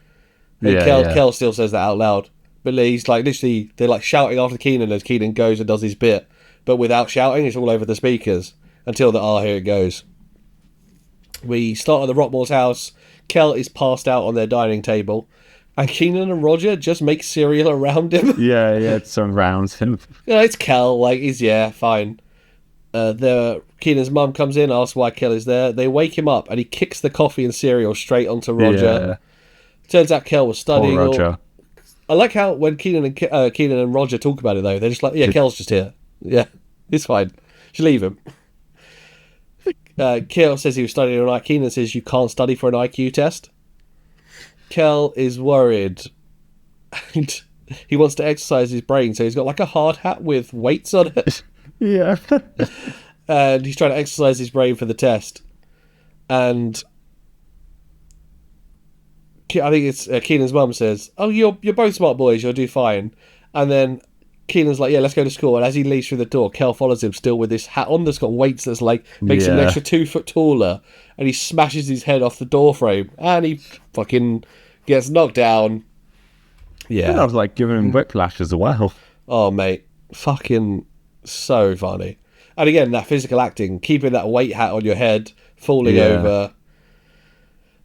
And Kel still says that out loud. But he's like, literally, they're like shouting after Kenan as Kenan goes and does his bit. But without shouting, it's all over the speakers. Until here it goes. We start at the Rockmore's house. Kel is passed out on their dining table. And Kenan and Roger just make cereal around him. Yeah, it surrounds him. It's Kel, like, fine. Kenan's mum comes in, asks why Kel is there. They wake him up, and he kicks the coffee and cereal straight onto Roger. Yeah. Turns out Kel was studying. Poor Roger. I like how when Kenan and Roger talk about it, though, they're just like, yeah, Kel's just here. Yeah, it's fine. Just leave him. Kel says he was studying all night. Kenan says you can't study for an IQ test. Kel is worried. And he wants to exercise his brain, so he's got like a hard hat with weights on it. Yeah. And he's trying to exercise his brain for the test. And I think it's Kenan's mum says, "Oh, you're both smart boys. You'll do fine." And then Kenan's like, "Yeah, let's go to school." And as he leaves through the door, Kel follows him, still with this hat on that's got weights that's like makes him an extra 2 foot taller. And he smashes his head off the door frame, and he fucking gets knocked down. Yeah, I was like giving him whiplash as well. Oh, mate, fucking so funny. And again, that physical acting, keeping that weight hat on your head, falling over.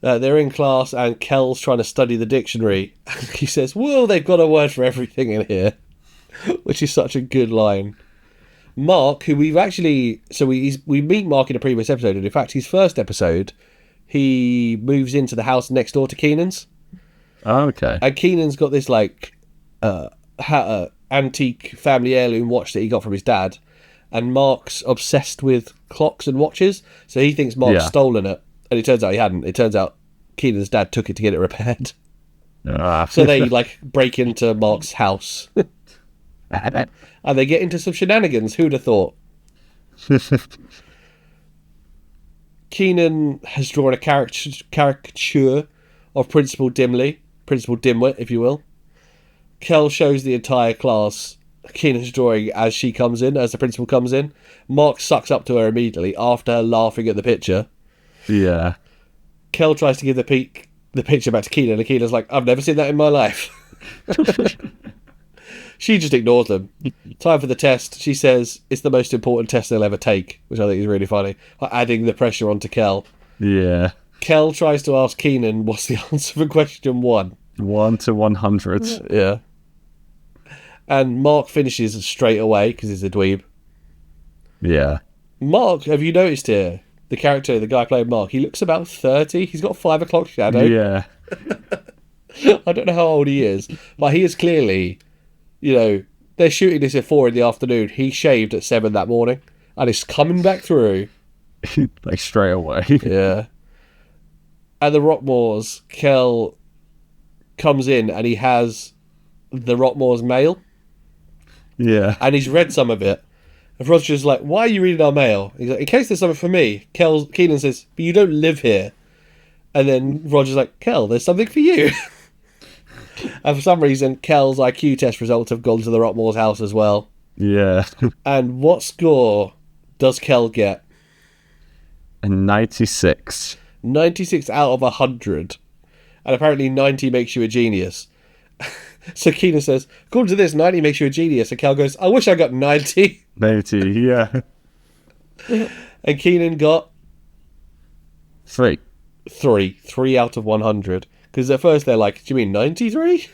They're in class, and Kel's trying to study the dictionary. He says, "Well, they've got a word for everything in here," which is such a good line. Mark, who we've actually... So we meet Mark in a previous episode, and in fact, his first episode, he moves into the house next door to Kenan's. Oh, okay. And Kenan's got this, like, antique family heirloom watch that he got from his dad. And Mark's obsessed with clocks and watches, so he thinks Mark's stolen it. And it turns out he hadn't. It turns out Kenan's dad took it to get it repaired. So they, like, break into Mark's house. And they get into some shenanigans. Who'd have thought? Kenan has drawn a caricature of Principal Dimwit, if you will. Kel shows the entire class Kenan's drawing as the principal comes in. Mark sucks up to her immediately after her laughing at the picture. Yeah. Kel tries to give the picture back to Kenan, and Kenan's like, "I've never seen that in my life." She just ignores them. Time for the test. She says it's the most important test they'll ever take, which I think is really funny. Adding the pressure onto Kel. Yeah. Kel tries to ask Kenan what's the answer for question 1. 1 to 100. Yeah. And Mark finishes straight away because he's a dweeb. Yeah. Mark, have you noticed here? The character, the guy playing Mark, he looks about 30. He's got 5 o'clock shadow. Yeah. I don't know how old he is, but he is clearly... they're shooting this at 4 in the afternoon. He shaved at 7 that morning, and it's coming back through. Like straight away. Yeah. At the Rockmores, Kel comes in, and he has the Rockmores mail. Yeah. And he's read some of it. And Roger's like, "Why are you reading our mail?" He's like, "In case there's something for me." Kenan says, "But you don't live here." And then Roger's like, "Kel, there's something for you." And for some reason, Kel's IQ test results have gone to the Rockmore's house as well. Yeah. And what score does Kel get? A 96. 96 out of 100. And apparently 90 makes you a genius. So Kenan says, "According to this, 90 makes you a genius." And Kel goes, "I wish I got 90. 90, yeah. And Kenan got 3. 3 out of 100. Because at first they're like, "Do you mean 93?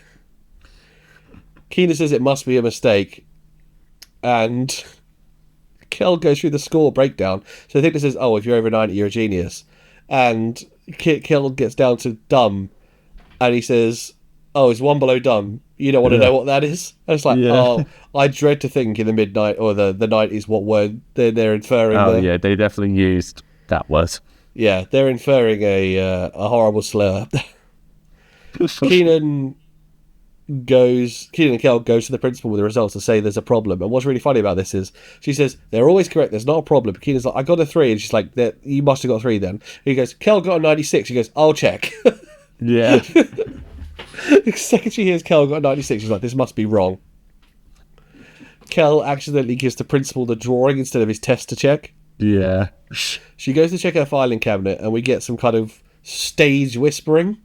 Kenan says it must be a mistake. And Kel goes through the score breakdown. So I think this is, if you're over 90, you're a genius. And Kel gets down to dumb. And he says, "It's 1 below dumb. You don't want to know what that is?" And it's like, I dread to think in the midnight or the 90s what word they're inferring. Oh, yeah, they definitely used that word. Yeah, they're inferring a horrible slur. Kenan and Kel goes to the principal with the results to say there's a problem. And what's really funny about this is she says they're always correct, there's not a problem. But Kenan's like, "I got a 3. And she's like, "You must have got 3 then." And he goes, "Kel got a 96. She goes, "I'll check." Yeah. The second she hears Kel got a 96, she's like, "This must be wrong." Kel accidentally gives the principal the drawing instead of his test to check. Yeah. She goes to check her filing cabinet, and we get some kind of stage whispering.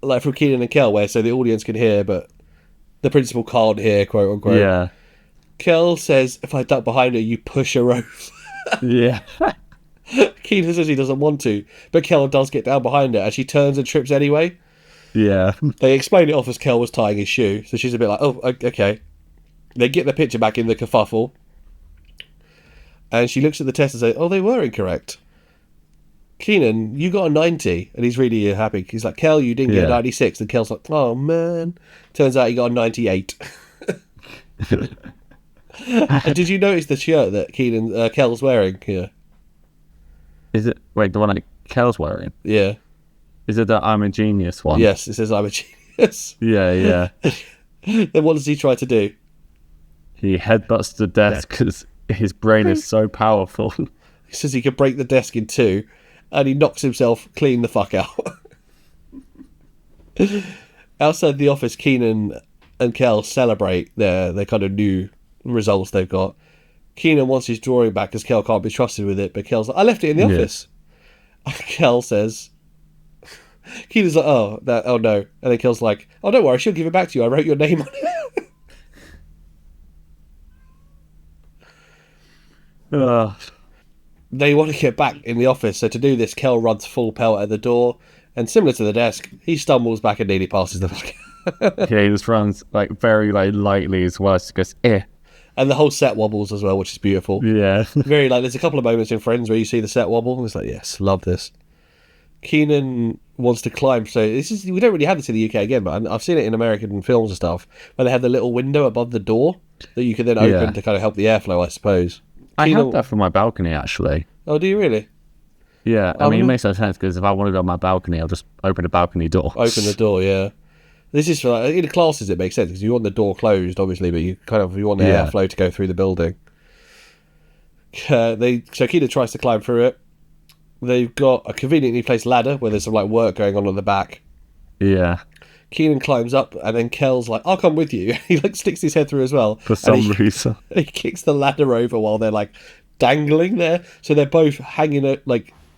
like from Kenan and Kel, where so the audience can hear, but the principal can't hear, quote unquote. Yeah. Kel says, if I duck behind her, you push her over. Yeah. Kenan says he doesn't want to, but Kel does get down behind her, and she turns and trips anyway. Yeah. They explain it off as Kel was tying his shoe, so she's a bit like, oh, okay. They get the picture back in the kerfuffle, and she looks at the test and says, oh, they were incorrect. Kenan, you got a 90, and he's really happy. He's like, Kel, you didn't get a 96, and Kel's like, oh, man. Turns out he got a 98. And did you notice the shirt that Kel's wearing here? Is it... Wait, the one that Kel's wearing? Yeah. Is it the I'm a Genius one? Yes, it says I'm a genius. Yeah. Then what does he try to do? He headbutts the desk because his brain is so powerful. He says he could break the desk in two, and he knocks himself clean the fuck out. Outside the office, Kenan and Kel celebrate their kind of new results they've got. Kenan wants his drawing back because Kel can't be trusted with it, but Kel's like, I left it in the office. Kel says... Kenan's like, oh no. And then Kel's like, oh, don't worry, she'll give it back to you. I wrote your name on it. They want to get back in the office, so to do this, Kel runs full pelt at the door, and similar to the desk, he stumbles back and nearly passes the fuck. Yeah, he just runs like very lightly as well. Just goes, eh. And the whole set wobbles as well, which is beautiful. Yeah. Very there's a couple of moments in Friends where you see the set wobble, and it's like, yes, love this. Kenan wants to climb, so we don't really have this in the UK again, but I've seen it in American films and stuff, where they have the little window above the door that you can then open to kind of help the airflow, I suppose. I have that for my balcony, actually. Oh, do you really? Yeah, I mean, it makes no sense, because if I wanted it on my balcony, I'll just open the balcony door. Open the door, yeah. This is for, in the classes, it makes sense, because you want the door closed, obviously, but you want the airflow to go through the building. So Kenan tries to climb through it. They've got a conveniently placed ladder where there's some work going on the back. Yeah. Kenan climbs up, and then Kel's like, I'll come with you. He sticks his head through as well. For some reason. He kicks the ladder over while they're dangling there. So they're both hanging at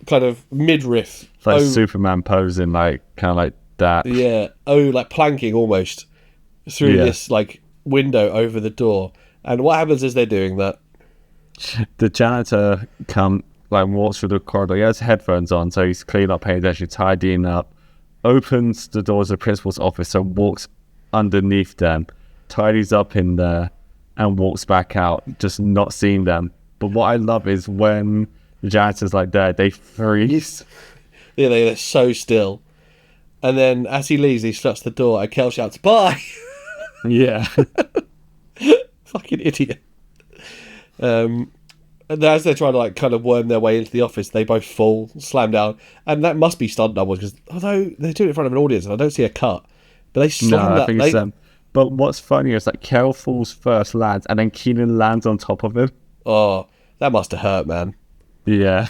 kind of midriff. Like Superman posing kind of like that. Yeah. Planking almost through this window over the door. And what happens as they're doing that? The janitor walks through the corridor. He has headphones on, so he's cleaning up, paying attention, tidying up, opens the doors of the principal's office and walks underneath them, tidies up in there, and walks back out, just not seeing them. But what I love is when the janitor's there, they freeze. Yeah, they're so still. And then as he leaves, he shuts the door, and Kel shouts, bye! Yeah. Fucking idiot. And as they're trying to kind of worm their way into the office, they both fall, slam down, and that must be stunt doubles because although they do it in front of an audience, and I don't see a cut, but they slam that. I think it's them. But what's funny is Kel falls first, lands, and then Kenan lands on top of him. Oh, that must have hurt, man. Yeah.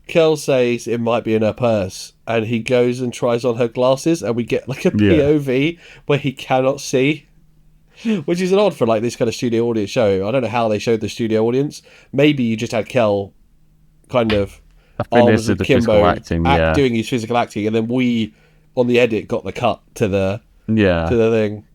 Kel says it might be in her purse, and he goes and tries on her glasses, and we get a POV where he cannot see. Which is an odd for this kind of studio audience show. I don't know how they showed the studio audience. Maybe you just had Kel kind of arms akimbo acting, doing his physical acting, and then we on the edit got the cut to the thing.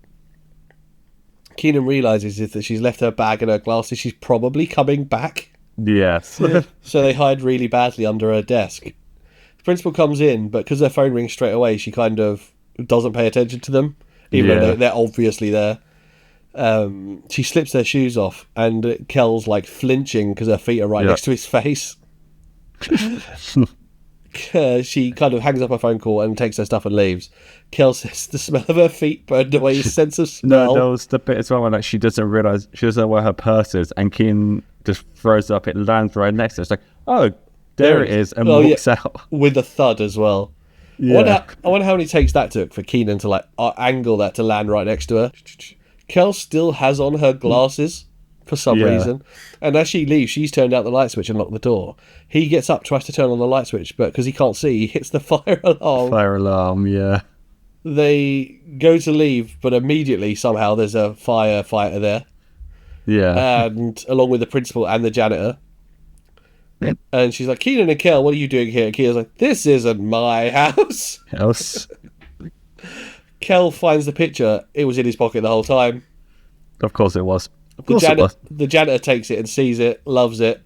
Kenan realizes that she's left her bag and her glasses. She's probably coming back. Yes. So they hide really badly under her desk. The principal comes in, but because their phone rings straight away, she kind of doesn't pay attention to them, even though they're obviously there. She slips their shoes off, and Kel's flinching because her feet are right next to his face. She kind of hangs up her phone call and takes her stuff and leaves. Kel says the smell of her feet burned away his sense of smell. No, there was the bit as well when she doesn't realise, she doesn't know where her purse is, and Kenan just throws it up, it lands right next to her. It's oh, there it is, and walks out. With a thud as well. Yeah. I wonder how many takes that took for Kenan to angle that to land right next to her. Kel still has on her glasses for some reason. And as she leaves, she's turned out the light switch and locked the door. He gets up, tries to turn on the light switch, but because he can't see, he hits the fire alarm. Fire alarm, yeah. They go to leave, but immediately, somehow, there's a firefighter there. Yeah. And along with the principal and the janitor. And she's like, Kenan and Kel, what are you doing here? And Kenan's like, this isn't my house. Kel finds the picture, it was in his pocket the whole time. Of course it was. Of course it was. The janitor takes it and sees it, loves it.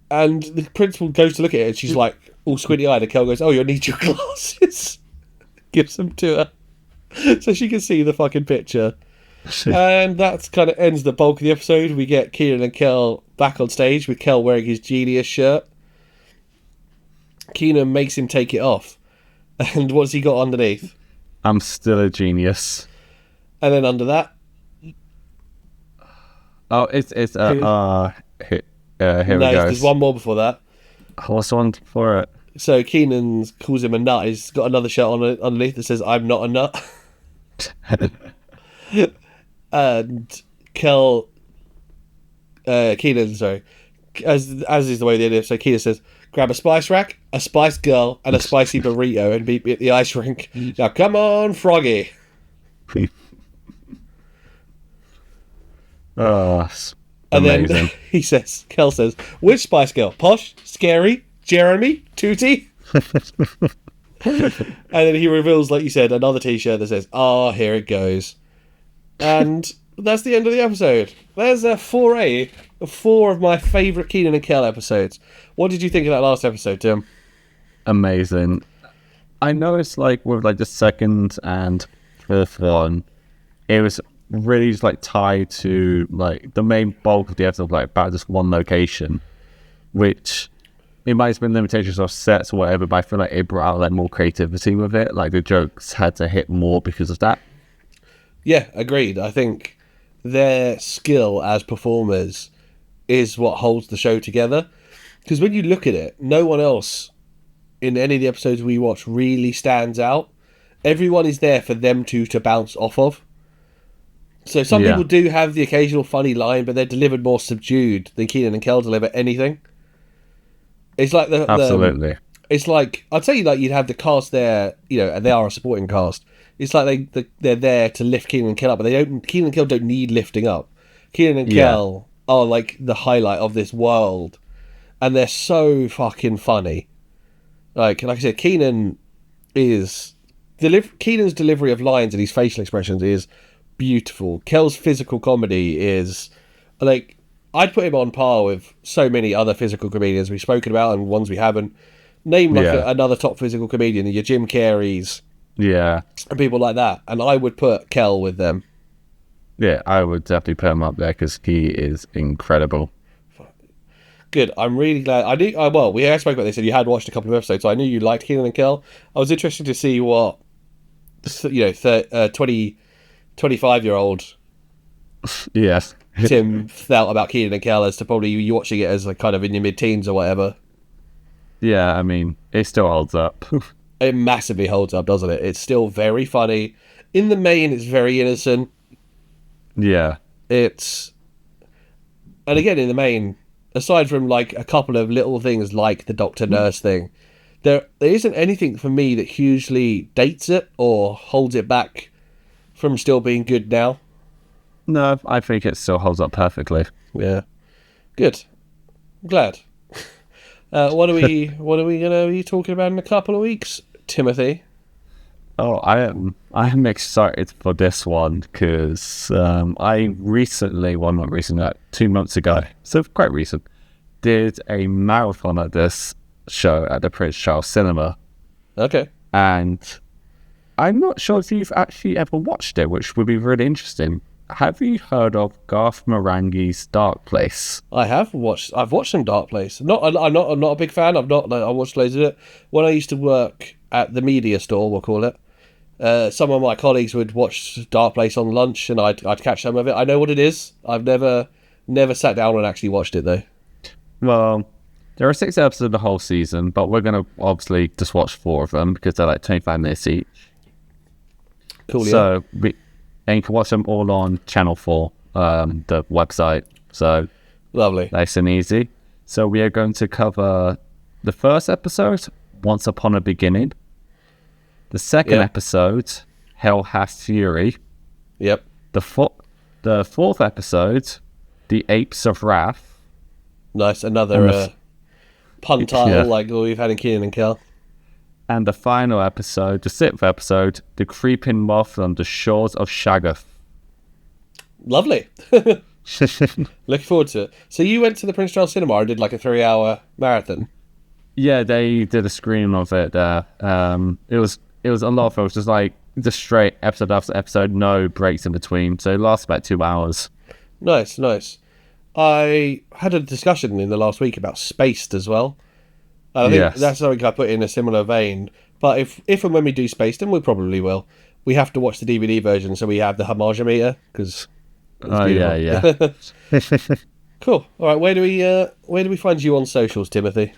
And the principal goes to look at it and she's like, all squinty-eyed, and Kel goes, oh, you'll need your glasses. Gives them to her. So she can see the fucking picture. And that kind of ends the bulk of the episode. We get Kenan and Kel back on stage with Kel wearing his Genius shirt. Kenan makes him take it off. And what's he got underneath? I'm still a genius. And then under that? Oh, it's here we go. There's one more before that. What's the one for it? So Kenan calls him a nut. He's got another shirt on underneath that says, I'm not a nut. And Kenan, sorry, as is the way they do. So Kenan says, grab a spice rack, a spice girl, and a spicy burrito and meet me at the ice rink. Now come on, Froggy. Oh, and amazing. then Kel says, which spice girl? Posh, Scary, Jeremy, Tootie? And then he reveals, like you said, another t-shirt that says, oh, here it goes. And that's the end of the episode. There's a foray of 4 of my favourite Kenan and Kel episodes. What did you think of that last episode, Tim? Amazing. I know it's like with like the second and fifth one, it was really just like tied to like the main bulk of the episode, like about just one location, which it might have been limitations of sets or whatever, but I feel like it brought out like more creativity with it. Like the jokes had to hit more because of that. Yeah, agreed. I think their skill as performers is what holds the show together. Because when you look at it, no one else in any of the episodes we watch really stands out. Everyone is there for them to bounce off of. So some people do have the occasional funny line, but they're delivered more subdued than Kenan and Kel deliver anything. It's like absolutely. It's like, I'd say like you'd have the cast there, you know, and they are a supporting cast. It's like they're there to lift Kenan and Kel up, but Kenan and Kel don't need lifting up. Kenan and Kel are like the highlight of this world, and they're so fucking funny. Like I said, Kenan's delivery of lines and his facial expressions is beautiful. Kel's physical comedy is like, I'd put him on par with so many other physical comedians we've spoken about and ones we haven't. Name like another top physical comedian, your Jim Carreys, and people like that, and I would put Kel with them. Yeah, I would definitely put him up there because he is incredible. Good. I'm really glad. I knew. Well, we spoke about this, and you had watched a couple of episodes, so I knew you liked Kenan and Kel. I was interested to see what 25-year-old yes Tim felt about Kenan and Kel as to probably you watching it as like kind of in your mid-teens or whatever. Yeah, I mean, it still holds up. It massively holds up, doesn't it? It's still very funny. In the main, it's very innocent. Yeah. And again, in the main, aside from like a couple of little things like the doctor nurse thing, there isn't anything for me that hugely dates it or holds it back from still being good now. No, I think it still holds up perfectly. Yeah. Good. I'm glad. What are we going to be talking about in a couple of weeks, Timothy? Oh, I am excited for this one because I recently, well, not recently, like 2 months ago, so quite recent, did a marathon at this show at the Prince Charles Cinema. Okay. And I'm not sure if you've actually ever watched it, which would be really interesting. Have you heard of Garth Marenghi's Dark Place? I've watched some Dark Place. I'm not a big fan. I watched loads of it when I used to work at the media store, we'll call it. Some of my colleagues would watch Dark Place on lunch, and I'd catch some of it. I know what it is. I've never sat down and actually watched it though. Well, there are 6 episodes of the whole season, but we're going to obviously just watch 4 of them because they're like 25 minutes each. Cool. So and you can watch them all on Channel 4, the website. So lovely, nice and easy. So we are going to cover the first episode, Once Upon a Beginning. The second episode, Hell Hath Fury. Yep. The fourth episode, The Apes of Wrath. Nice, another pun title like we've had in Kenan and Kel. And the final episode, the 6th episode, The Creeping Moth on the Shores of Shaggoth. Lovely. Looking forward to it. So you went to the Prince Charles Cinema and did like a 3-hour marathon? Yeah, they did a screening of it there. It was a lot of films, just straight episode after episode, no breaks in between. So it lasts about 2 hours. Nice. I had a discussion in the last week about Spaced as well. I think that's something I put in a similar vein. But if and when we do Spaced, and we probably will, we have to watch the DVD version so we have the homage-meter, because yeah. Cool. All right, where do we find you on socials, Timothy?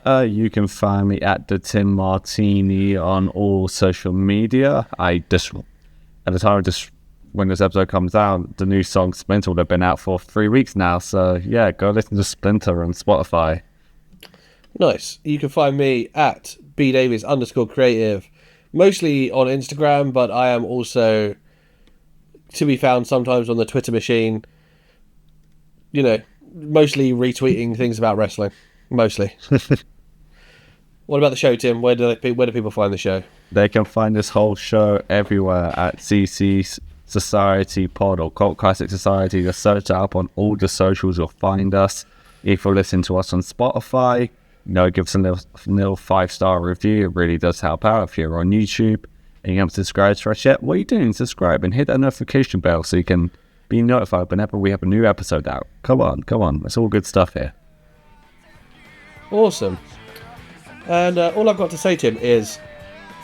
You can find me at the Tim Martini on all social media. At the time when this episode comes out, the new song Splinter would have been out for 3 weeks now. So yeah, go listen to Splinter on Spotify. Nice. You can find me at bdavis_creative, mostly on Instagram, but I am also to be found sometimes on the Twitter machine. You know, mostly retweeting things about wrestling. Mostly. What about the show, Tim? Where do people find the show? They can find this whole show everywhere at CC Society Pod or Cult Classic Society. Just search that up on all the socials, you'll find us. If you're listening to us on Spotify, give us a little 5-star review. It really does help out. If you're on YouTube and you haven't subscribed to us yet, what are you doing? Subscribe and hit that notification bell so you can be notified whenever we have a new episode out. Come on. It's all good stuff here. Awesome. And all I've got to say, Tim, is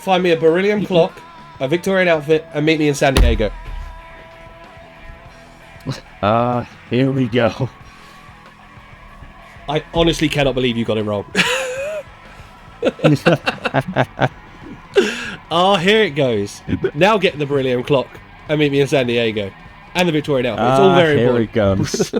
find me a beryllium clock, a Victorian outfit, and meet me in San Diego. Here we go. I honestly cannot believe you got it wrong. Here it goes. Now get the beryllium clock and meet me in San Diego. And the Victorian outfit. It's all very important. Here it comes.